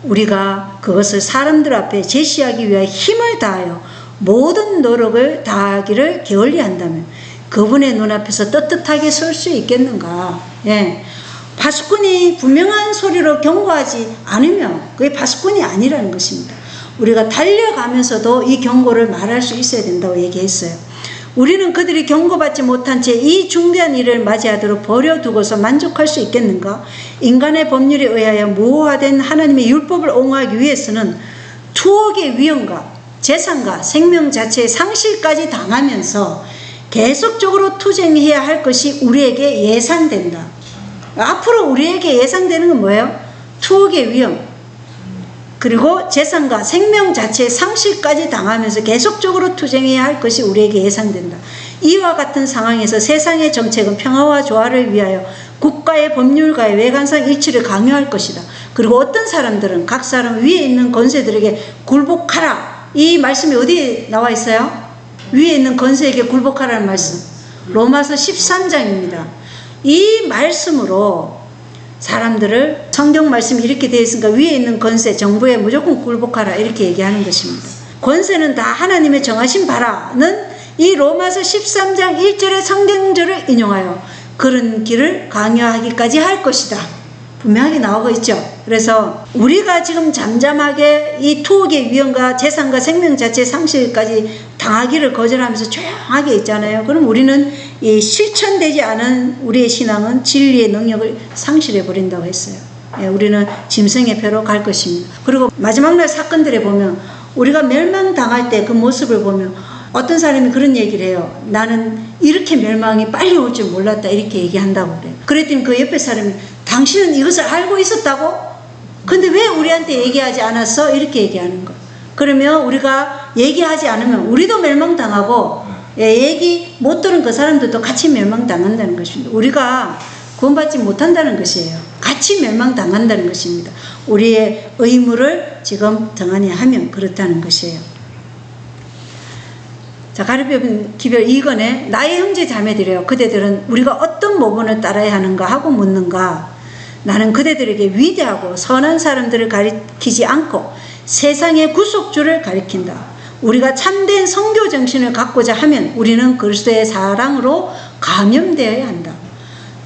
우리가 그것을 사람들 앞에 제시하기 위해 힘을 다하여 모든 노력을 다하기를 게을리한다면 그분의 눈앞에서 떳떳하게 설 수 있겠는가? 파수꾼이 분명한 소리로 경고하지 않으면 그게 파수꾼이 아니라는 것입니다. 우리가 달려가면서도 이 경고를 말할 수 있어야 된다고 얘기했어요. 우리는 그들이 경고받지 못한 채 이 중대한 일을 맞이하도록 버려두고서 만족할 수 있겠는가? 인간의 법률에 의하여 무효화된 하나님의 율법을 옹호하기 위해서는 투옥의 위험과 재산과 생명 자체의 상실까지 당하면서 계속적으로 투쟁해야 할 것이 우리에게 예상된다. 앞으로 우리에게 예상되는 건 뭐예요? 투옥의 위험, 그리고 재산과 생명 자체의 상실까지 당하면서 계속적으로 투쟁해야 할 것이 우리에게 예상된다. 이와 같은 상황에서 세상의 정책은 평화와 조화를 위하여 국가의 법률과의 외관상 일치를 강요할 것이다. 그리고 어떤 사람들은 각 사람 위에 있는 권세들에게 굴복하라. 이 말씀이 어디에 나와 있어요? 위에 있는 권세에게 굴복하라는 말씀. 로마서 13장입니다. 이 말씀으로 사람들을 성경 말씀이 이렇게 되어 있으니까 위에 있는 권세, 정부에 무조건 굴복하라 이렇게 얘기하는 것입니다. 권세는 다 하나님의 정하신 바라는 이 로마서 13장 1절의 성경절을 인용하여 그런 길을 강요하기까지 할 것이다. 분명하게 나오고 있죠. 그래서 우리가 지금 잠잠하게 이 투옥의 위험과 재산과 생명 자체의 상실까지 당하기를 거절하면서 조용하게 있잖아요. 그럼 우리는 이 실천되지 않은 우리의 신앙은 진리의 능력을 상실해 버린다고 했어요. 우리는 짐승의 표로 갈 것입니다. 그리고 마지막 날 사건들에 보면 우리가 멸망당할 때 그 모습을 보면 어떤 사람이 그런 얘기를 해요. 나는 이렇게 멸망이 빨리 올 줄 몰랐다 이렇게 얘기한다고 그래요. 그랬더니 그 옆에 사람이 당신은 이것을 알고 있었다고? 근데 왜 우리한테 얘기하지 않았어? 이렇게 얘기하는 거. 그러면 우리가 얘기하지 않으면 우리도 멸망당하고 얘기 못 들은 그 사람들도 같이 멸망당한다는 것입니다. 우리가 구원받지 못한다는 것이에요. 같이 멸망당한다는 것입니다. 우리의 의무를 지금 정하니 하면 그렇다는 것이에요. 자, 가르비움 기별 2권에 나의 형제 자매들이여 그대들은 우리가 어떤 모본을 따라야 하는가 하고 묻는가. 나는 그대들에게 위대하고 선한 사람들을 가리키지 않고 세상의 구속주를 가리킨다. 우리가 참된 선교 정신을 갖고자 하면 우리는 그리스도의 사랑으로 감염되어야 한다.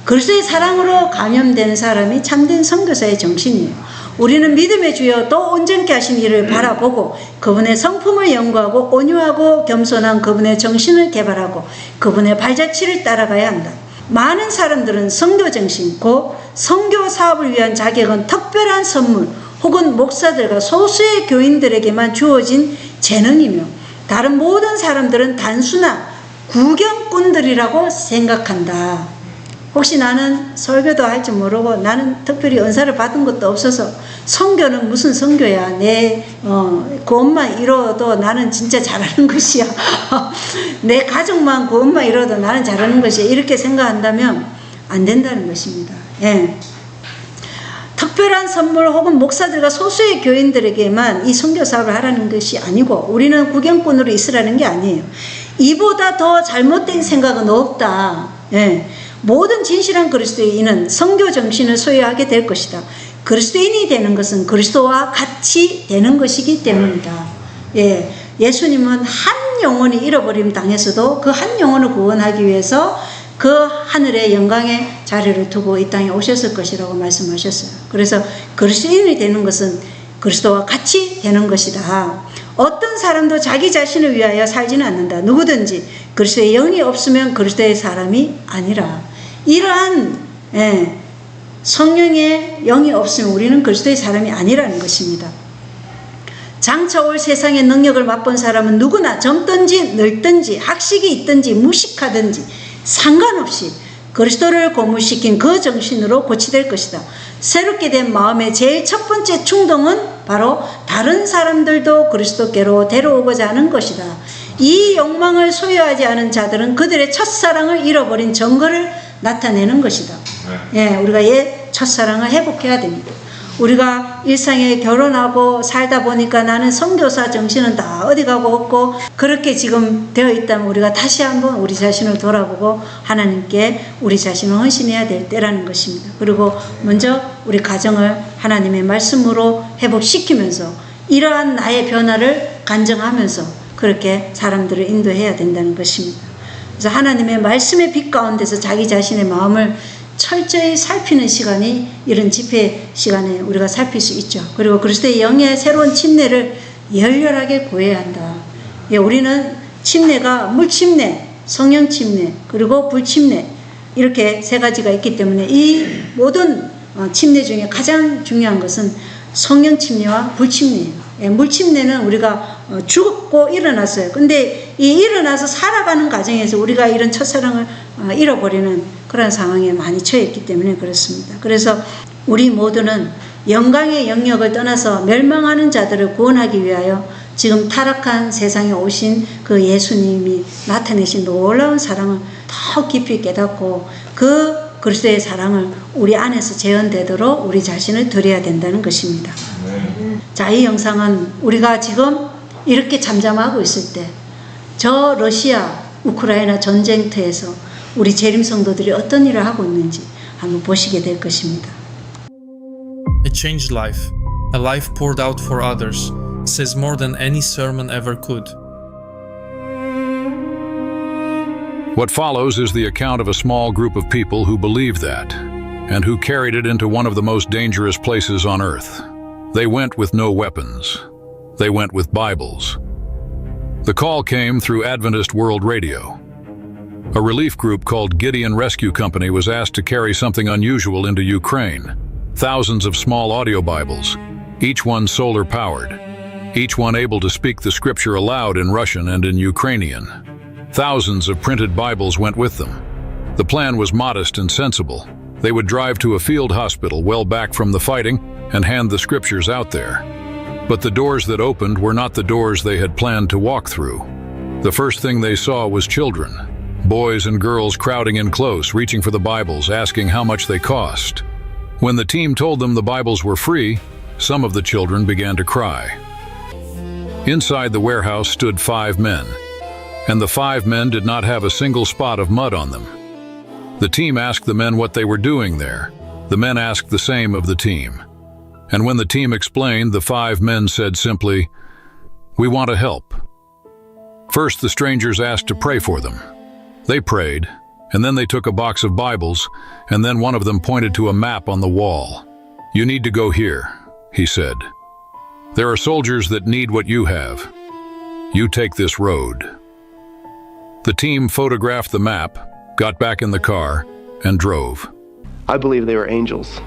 그리스도의 사랑으로 감염된 사람이 참된 선교사의 정신이에요. 우리는 믿음의 주여 또 온전케 하신 이를 바라보고 그분의 성품을 연구하고 온유하고 겸손한 그분의 정신을 개발하고 그분의 발자취를 따라가야 한다. 많은 사람들은 선교 정신, 곧 선교 사업을 위한 자격은 특별한 선물 혹은 목사들과 소수의 교인들에게만 주어진 재능이며 다른 모든 사람들은 단순한 구경꾼들이라고 생각한다. 혹시 나는 설교도 할 줄 모르고 나는 특별히 은사를 받은 것도 없어서 선교는 무슨 선교야. 내 구원만 이뤄도 나는 진짜 잘하는 것이야. 내 가족만 구원만 이뤄도 나는 잘하는 것이야. 이렇게 생각한다면 안 된다는 것입니다. 예. 특별한 선물 혹은 목사들과 소수의 교인들에게만 이 선교 사업을 하라는 것이 아니고 우리는 구경꾼으로 있으라는 게 아니에요. 이보다 더 잘못된 생각은 없다. 예. 모든 진실한 그리스도인은 선교 정신을 소유하게 될 것이다. 그리스도인이 되는 것은 그리스도와 같이 되는 것이기 때문이다. 예, 예수님은 한 영혼이 잃어버림 당해서도 그 한 영혼을 구원하기 위해서 그 하늘의 영광의 자리를 두고 이 땅에 오셨을 것이라고 말씀하셨어요. 그래서 그리스도인이 되는 것은 그리스도와 같이 되는 것이다. 어떤 사람도 자기 자신을 위하여 살지는 않는다. 누구든지 그리스도의 영이 없으면 그리스도의 사람이 아니라. 이러한 성령의 영이 없으면 우리는 그리스도의 사람이 아니라는 것입니다. 장차 올 세상의 능력을 맛본 사람은 누구나 젊든지 늙든지 학식이 있든지 무식하든지 상관없이 그리스도를 고무시킨 그 정신으로 고치될 것이다. 새롭게 된 마음의 제일 첫 번째 충동은 바로 다른 사람들도 그리스도께로 데려오고자 하는 것이다. 이 욕망을 소유하지 않은 자들은 그들의 첫사랑을 잃어버린 증거를 나타내는 것이다. 예, 우리가 옛 첫사랑을 회복해야 됩니다. 우리가 일상에 결혼하고 살다 보니까 나는 선교사 정신은 다 어디 가고 없고 그렇게 지금 되어 있다면 우리가 다시 한번 우리 자신을 돌아보고 하나님께 우리 자신을 헌신해야 될 때라는 것입니다. 그리고 먼저 우리 가정을 하나님의 말씀으로 회복시키면서 이러한 나의 변화를 간증하면서 그렇게 사람들을 인도해야 된다는 것입니다. 그래서 하나님의 말씀의 빛 가운데서 자기 자신의 마음을 철저히 살피는 시간이 이런 집회 시간에 우리가 살필 수 있죠. 그리고 그리스도의 영의 새로운 침례를 열렬하게 구해야 한다. 예, 우리는 침례가 물침례, 성령 침례, 그리고 불침례 이렇게 세 가지가 있기 때문에 이 모든 침례 중에 가장 중요한 것은 성령 침례와 불침례예요. 예, 물침례는 우리가 죽고 일어났어요. 근데 이 일어나서 살아가는 과정에서 우리가 이런 첫사랑을 잃어버리는 그런 상황에 많이 처했기 때문에 그렇습니다. 그래서 우리 모두는 영광의 영역을 떠나서 멸망하는 자들을 구원하기 위하여 지금 타락한 세상에 오신 그 예수님이 나타내신 놀라운 사랑을 더 깊이 깨닫고 그 그리스도의 사랑을 우리 안에서 재현되도록 우리 자신을 드려야 된다는 것입니다. 자, 이 영상은 우리가 지금 이렇게 잠잠하고 있을 때 저 러시아, 우크라이나 전쟁터에서 우리 재림 성도들이 어떤 일을 하고 있는지 한번 보시게 될 것입니다. A changed life, a life poured out for others, says more than any sermon ever could. What follows is the account of a small group of people who believed that, and who carried it into one of the most dangerous places on earth. They went with no weapons. They went with Bibles. The call came through Adventist World Radio. A relief group called Gideon Rescue Company was asked to carry something unusual into Ukraine. Thousands of small audio Bibles, each one solar-powered, each one able to speak the scripture aloud in Russian and in Ukrainian. Thousands of printed Bibles went with them. The plan was modest and sensible. They would drive to a field hospital well back from the fighting and hand the scriptures out there. But the doors that opened were not the doors they had planned to walk through. The first thing they saw was children, boys and girls crowding in close, reaching for the Bibles, asking how much they cost. When the team told them the Bibles were free, some of the children began to cry. Inside the warehouse stood 5 men, and the 5 men did not have a single spot of mud on them. The team asked the men what they were doing there. The men asked the same of the team. And when the team explained, the 5 men said simply, "We want to help." First, the strangers asked to pray for them. They prayed, and then they took a box of Bibles, and then one of them pointed to a map on the wall. "You need to go here," he said. "There are soldiers that need what you have. You take this road." The team photographed the map, got back in the car, and drove. I believe they were angels.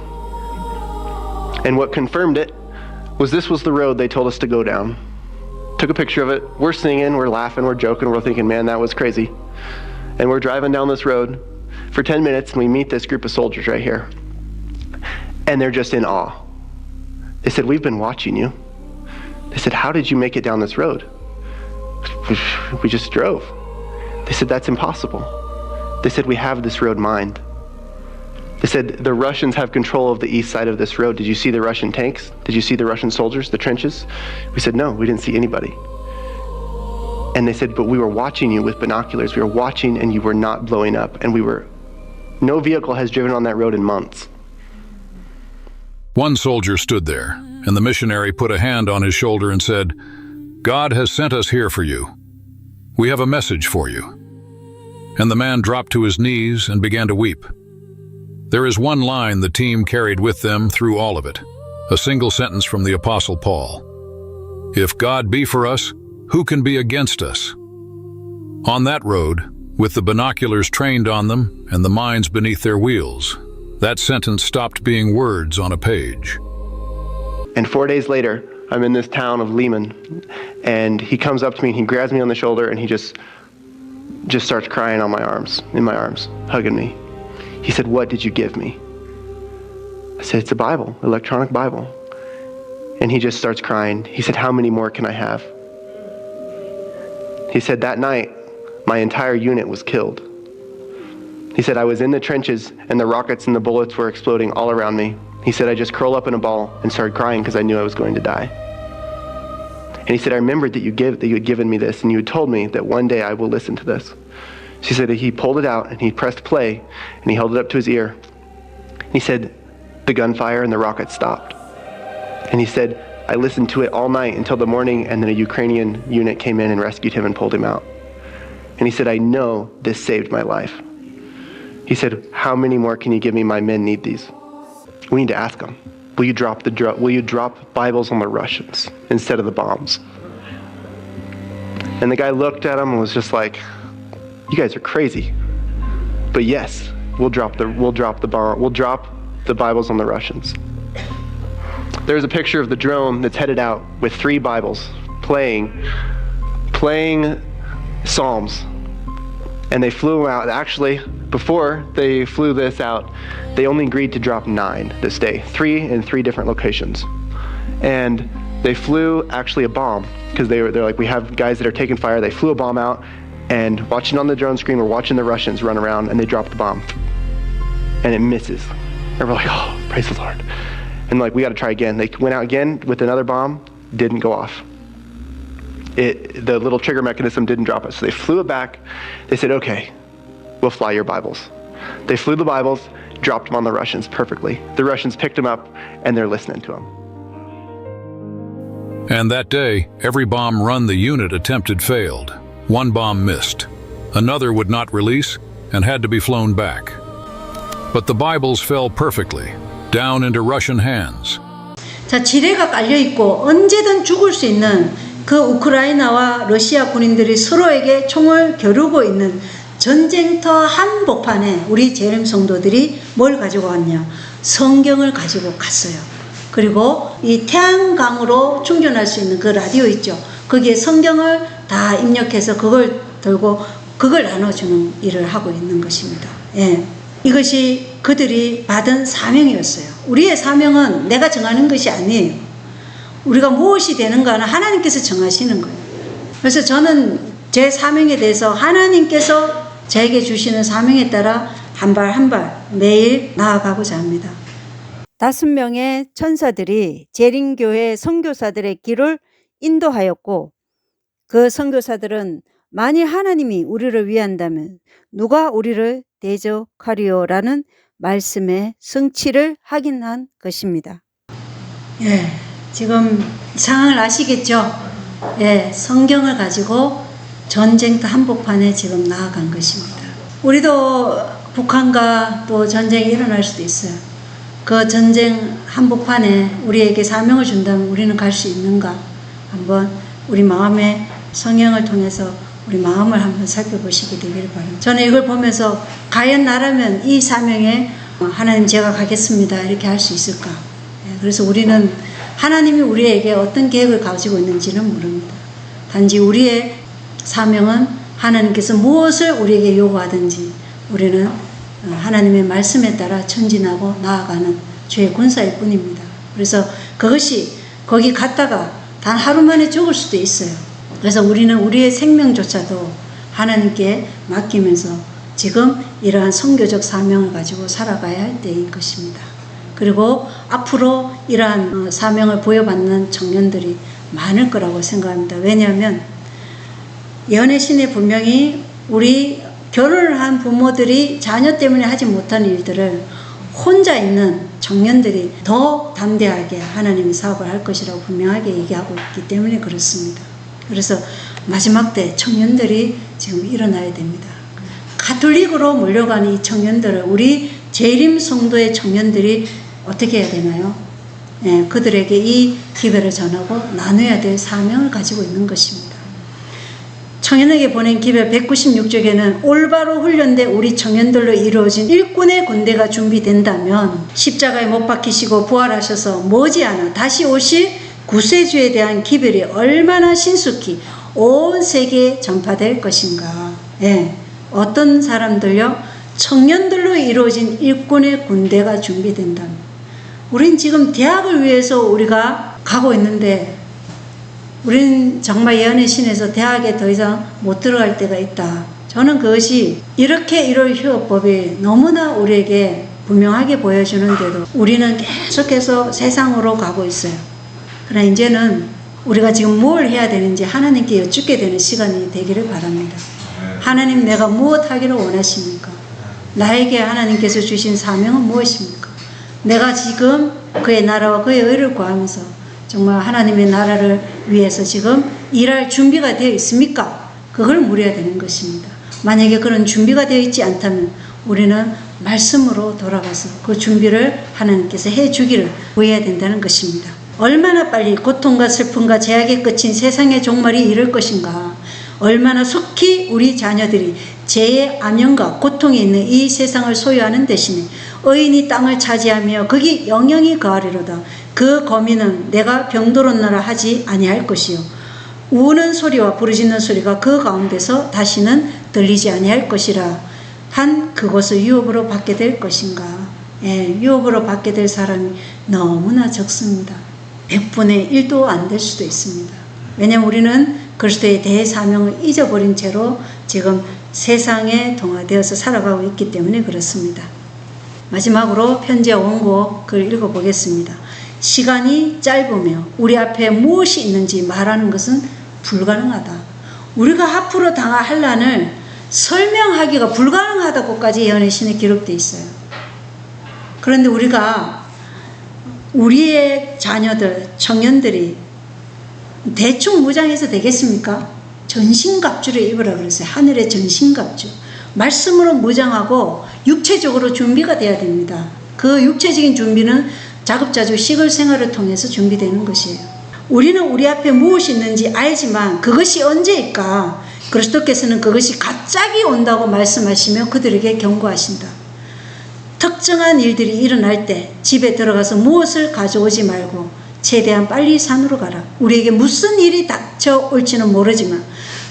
And what confirmed it was this was the road they told us to go down. Took a picture of it. We're singing, we're laughing, we're joking, we're thinking, man, that was crazy. And we're driving down this road for 10 minutes and we meet this group of soldiers right here. And they're just in awe. They said, "We've been watching you." They said, "How did you make it down this road?" "We just drove." They said, "That's impossible." They said, "We have this road mined." They said, "The Russians have control of the east side of this road. Did you see the Russian tanks? Did you see the Russian soldiers, the trenches?" We said, "No, we didn't see anybody." And they said, "But we were watching you with binoculars. We were watching and you were not blowing up. And no vehicle has driven on that road in months." One soldier stood there, and the missionary put a hand on his shoulder and said, "God has sent us here for you. We have a message for you." And the man dropped to his knees and began to weep. There is one line the team carried with them through all of it, a single sentence from the Apostle Paul. "If God be for us, who can be against us?" On that road, with the binoculars trained on them and the minds beneath their wheels, that sentence stopped being words on a page. And 4 days later, I'm in this town of Lehman, and he comes up to me and he grabs me on the shoulder and he just starts crying in my arms, hugging me. He said, "What did you give me?" I said, "It's a Bible, electronic Bible." And he just starts crying. He said, "How many more can I have?" He said, "That night, my entire unit was killed." He said, "I was in the trenches and the rockets and the bullets were exploding all around me." He said, "I just curled up in a ball and started crying because I knew I was going to die." And he said, "I remembered that you had given me this and you had told me that one day I will listen to this." She said he pulled it out and he pressed play and he held it up to his ear. He said, the gunfire and the rockets stopped. And he said, "I listened to it all night until the morning, and then a Ukrainian unit came in and rescued him and pulled him out." And he said, "I know this saved my life." He said, "How many more can you give me? My men need these." We need to ask them, will you drop Bibles on the Russians instead of the bombs? And the guy looked at him and was just like, "You guys are crazy. But yes, we'll drop the Bibles on the Russians." There's a picture of the drone that's headed out with 3 Bibles playing Psalms. And they flew out. Actually, before they flew this out, they only agreed to drop 9 this day, 3 in 3 different locations. And they flew actually a bomb because they're like, we have guys that are taking fire. They flew a bomb out, and watching on the drone screen, we're watching the Russians run around, and they dropped the bomb. And it misses. And we're like, oh, praise the Lord. And like, we got to try again. They went out again with another bomb, didn't go off. The little trigger mechanism didn't drop it. So they flew it back. They said, "Okay, we'll fly your Bibles." They flew the Bibles, dropped them on the Russians perfectly. The Russians picked them up, and they're listening to them. And that day, every bomb run the unit attempted failed. One bomb missed. Another would not release and had to be flown back. But the Bibles fell perfectly, down into Russian hands. 자, 지뢰가 깔려있고 언제든 죽을 수 있는 그 우크라이나와 러시아 군인들이 서로에게 총을 겨루고 있는 전쟁터 한복판에 우리 재림 성도들이 뭘 가지고 왔냐? 성경을 가지고 갔어요. 그리고 이 태양광으로 충전할 수 있는 그 라디오 있죠? 거기에 성경을 다 입력해서 그걸 들고 그걸 나눠주는 일을 하고 있는 것입니다. 예. 이것이 그들이 받은 사명이었어요. 우리의 사명은 내가 정하는 것이 아니에요. 우리가 무엇이 되는가는 하나님께서 정하시는 거예요. 그래서 저는 제 사명에 대해서 하나님께서 저에게 주시는 사명에 따라 한 발 한 발 매일 나아가고자 합니다. 5명의 천사들이 재림교회 선교사들의 길을 인도하였고 그 선교사들은 만일 하나님이 우리를 위한다면 누가 우리를 대적하리요라는 말씀의 성취를 확인한 것입니다. 예, 지금 상황을 아시겠죠? 예, 성경을 가지고 전쟁터 한복판에 지금 나아간 것입니다. 우리도 북한과 또 전쟁이 일어날 수도 있어요. 그 전쟁 한복판에 우리에게 사명을 준다면 우리는 갈 수 있는가? 한번 우리 마음의 성령을 통해서 우리 마음을 한번 살펴보시게 되기를 바랍니다. 저는 이걸 보면서 과연 나라면 이 사명에 하나님 제가 가겠습니다 이렇게 할 수 있을까? 그래서 우리는 하나님이 우리에게 어떤 계획을 가지고 있는지는 모릅니다. 단지 우리의 사명은 하나님께서 무엇을 우리에게 요구하든지 우리는 하나님의 말씀에 따라 전진하고 나아가는 주의 군사일 뿐입니다. 그래서 그것이 거기 갔다가 단 하루 만에 죽을 수도 있어요. 그래서 우리는 우리의 생명조차도 하나님께 맡기면서 지금 이러한 선교적 사명을 가지고 살아가야 할 때인 것입니다. 그리고 앞으로 이러한 사명을 부여받는 청년들이 많을 거라고 생각합니다. 왜냐하면 예언의 분명히 우리 결혼을 한 부모들이 자녀 때문에 하지 못한 일들을 혼자 있는 청년들이 더 담대하게 하나님의 사업을 할 것이라고 분명하게 얘기하고 있기 때문에 그렇습니다. 그래서 마지막 때 청년들이 지금 일어나야 됩니다. 가톨릭으로 몰려가는 이 청년들을 우리 재림 성도의 청년들이 어떻게 해야 되나요? 예, 그들에게 이 기별을 전하고 나눠야 될 사명을 가지고 있는 것입니다. 청년에게 보낸 기별 196쪽에는 올바로 훈련된 우리 청년들로 이루어진 일꾼의 군대가 준비된다면 십자가에 못 박히시고 부활하셔서 머지않아 다시 오실 구세주에 대한 기별이 얼마나 신속히 온 세계에 전파될 것인가. 예, 어떤 사람들요? 청년들로 이루어진 일꾼의 군대가 준비된다면 우린 지금 대학을 위해서 우리가 가고 있는데 우리는 정말 예언의 신에서 대학에 더 이상 못 들어갈 때가 있다. 저는 그것이 이렇게 이럴 휴업법이 너무나 우리에게 분명하게 보여주는데도 우리는 계속해서 세상으로 가고 있어요. 그러나 이제는 우리가 지금 뭘 해야 되는지 하나님께 여쭙게 되는 시간이 되기를 바랍니다. 하나님, 내가 무엇 하기를 원하십니까? 나에게 하나님께서 주신 사명은 무엇입니까? 내가 지금 그의 나라와 그의 의를 구하면서 정말 하나님의 나라를 위해서 지금 일할 준비가 되어 있습니까? 그걸 물어야 되는 것입니다. 만약에 그런 준비가 되어 있지 않다면 우리는 말씀으로 돌아가서 그 준비를 하나님께서 해주기를 구해야 된다는 것입니다. 얼마나 빨리 고통과 슬픔과 제약에 끝인 세상의 종말이 이를 것인가? 얼마나 속히 우리 자녀들이 죄의 암연과 고통이 있는 이 세상을 소유하는 대신에 의인이 땅을 차지하며 거기 영영이 거하리로다. 그 거민은 내가 병들었 나라 하지 아니할 것이요 우는 소리와 부르짖는 소리가 그 가운데서 다시는 들리지 아니할 것이라. 한 그것을 유업으로 받게 될 것인가. 예, 유업으로 받게 될 사람이 너무나 적습니다. 100분의 1도 안 될 수도 있습니다. 왜냐하면 우리는 그리스도의 대사명을 잊어버린 채로 지금 세상에 동화되어서 살아가고 있기 때문에 그렇습니다. 마지막으로 편지와 원고 글 읽어보겠습니다. 시간이 짧으며 우리 앞에 무엇이 있는지 말하는 것은 불가능하다. 우리가 앞으로 당할 환난을 설명하기가 불가능하다고까지 예언의 신에 기록되어 있어요. 그런데 우리가 우리의 자녀들, 청년들이 대충 무장해서 되겠습니까? 전신갑주를 입으라 그랬어요. 하늘의 전신갑주. 말씀으로 무장하고 육체적으로 준비가 돼야 됩니다. 그 육체적인 준비는 자급자족 시글 생활을 통해서 준비되는 것이에요. 우리는 우리 앞에 무엇이 있는지 알지만 그것이 언제일까? 그리스도께서는 그것이 갑자기 온다고 말씀하시며 그들에게 경고하신다. 특정한 일들이 일어날 때 집에 들어가서 무엇을 가져오지 말고 최대한 빨리 산으로 가라. 우리에게 무슨 일이 닥쳐올지는 모르지만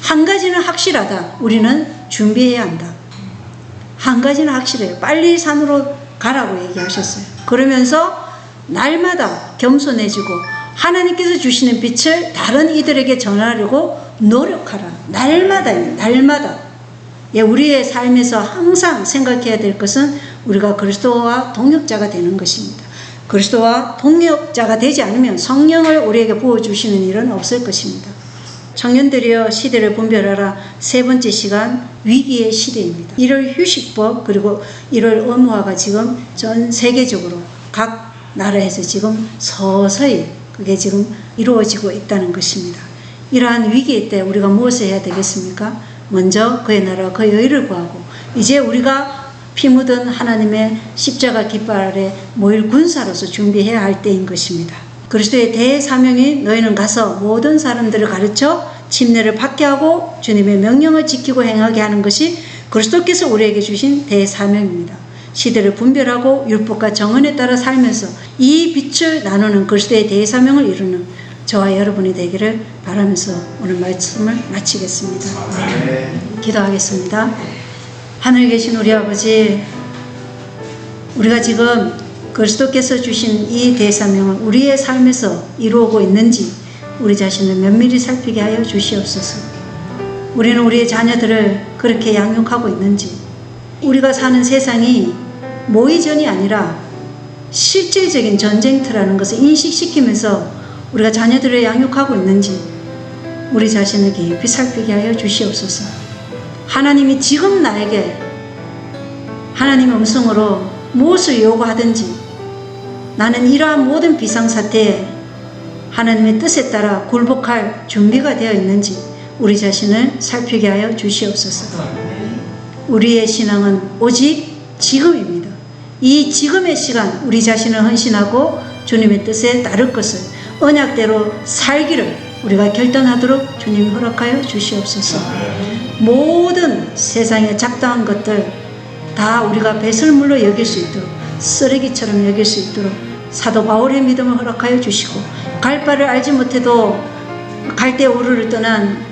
한 가지는 확실하다. 우리는 준비해야 한다. 한 가지는 확실해요. 빨리 산으로 가라고 얘기하셨어요. 그러면서 날마다 겸손해지고 하나님께서 주시는 빛을 다른 이들에게 전하려고 노력하라. 날마다. 예, 우리의 삶에서 항상 생각해야 될 것은 우리가 그리스도와 동역자가 되는 것입니다. 그리스도와 동역자가 되지 않으면 성령을 우리에게 부어주시는 일은 없을 것입니다. 청년들이여 시대를 분별하라. 세 번째 시간, 위기의 시대입니다. 1월 휴식법 그리고 1월 의무화가 지금 전 세계적으로 각 나라에서 지금 서서히 그게 지금 이루어지고 있다는 것입니다. 이러한 위기의 때 우리가 무엇을 해야 되겠습니까? 먼저 그의 나라와 그의 의를 구하고 이제 우리가 피 묻은 하나님의 십자가 깃발 아래 모일 군사로서 준비해야 할 때인 것입니다. 그리스도의 대사명이 너희는 가서 모든 사람들을 가르쳐 침례를 받게 하고 주님의 명령을 지키고 행하게 하는 것이 그리스도께서 우리에게 주신 대사명입니다. 시대를 분별하고 율법과 정언에 따라 살면서 이 빛을 나누는 그리스도의 대사명을 이루는 저와 여러분이 되기를 바라면서 오늘 말씀을 마치겠습니다. 기도하겠습니다. 하늘에 계신 우리 아버지, 우리가 지금 그리스도께서 주신 이 대사명을 우리의 삶에서 이루어오고 있는지 우리 자신을 면밀히 살피게 하여 주시옵소서. 우리는 우리의 자녀들을 그렇게 양육하고 있는지, 우리가 사는 세상이 모의전이 아니라 실질적인 전쟁터라는 것을 인식시키면서 우리가 자녀들을 양육하고 있는지 우리 자신을 깊이 살피게 하여 주시옵소서. 하나님이 지금 나에게 하나님의 음성으로 무엇을 요구하든지 나는 이러한 모든 비상사태에 하나님의 뜻에 따라 굴복할 준비가 되어 있는지 우리 자신을 살피게 하여 주시옵소서. 우리의 신앙은 오직 지금입니다. 이 지금의 시간 우리 자신을 헌신하고 주님의 뜻에 따를 것을 언약대로 살기를 우리가 결단하도록 주님이 허락하여 주시옵소서. 모든 세상에 작당한 것들 다 우리가 배설물로 여길 수 있도록, 쓰레기처럼 여길 수 있도록 사도 바울의 믿음을 허락하여 주시고, 갈 바를 알지 못해도 갈대 우르를 떠난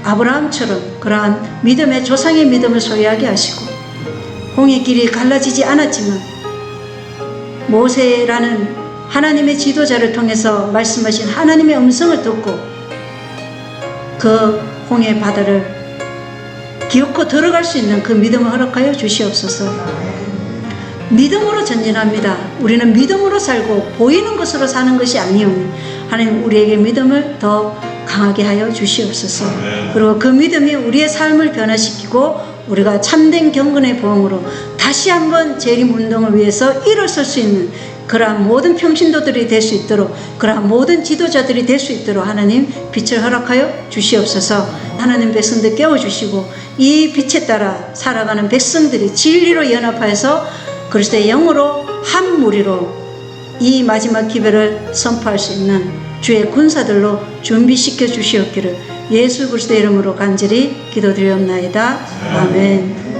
아브라함처럼 그러한 믿음의 조상의 믿음을 소유하게 하시고, 홍해 길이 갈라지지 않았지만 모세라는 하나님의 지도자를 통해서 말씀하신 하나님의 음성을 듣고 그 홍해 바다를 기어코 들어갈 수 있는 그 믿음을 허락하여 주시옵소서. 믿음으로 전진합니다. 우리는 믿음으로 살고 보이는 것으로 사는 것이 아니오니 하나님 우리에게 믿음을 더 강하게 하여 주시옵소서. 그리고 그 믿음이 우리의 삶을 변화시키고 우리가 참된 경건의 보응으로 다시 한번 재림운동을 위해서 일어설 수 있는 그러한 모든 평신도들이 될 수 있도록, 그러한 모든 지도자들이 될 수 있도록 하나님 빛을 허락하여 주시옵소서. 하나님 백성들 깨워주시고 이 빛에 따라 살아가는 백성들이 진리로 연합하여서 그리스도의 영으로 한 무리로 이 마지막 기별을 선포할 수 있는 주의 군사들로 준비시켜 주시옵기를 예수 그리스도의 이름으로 간절히 기도드리옵나이다. 아멘.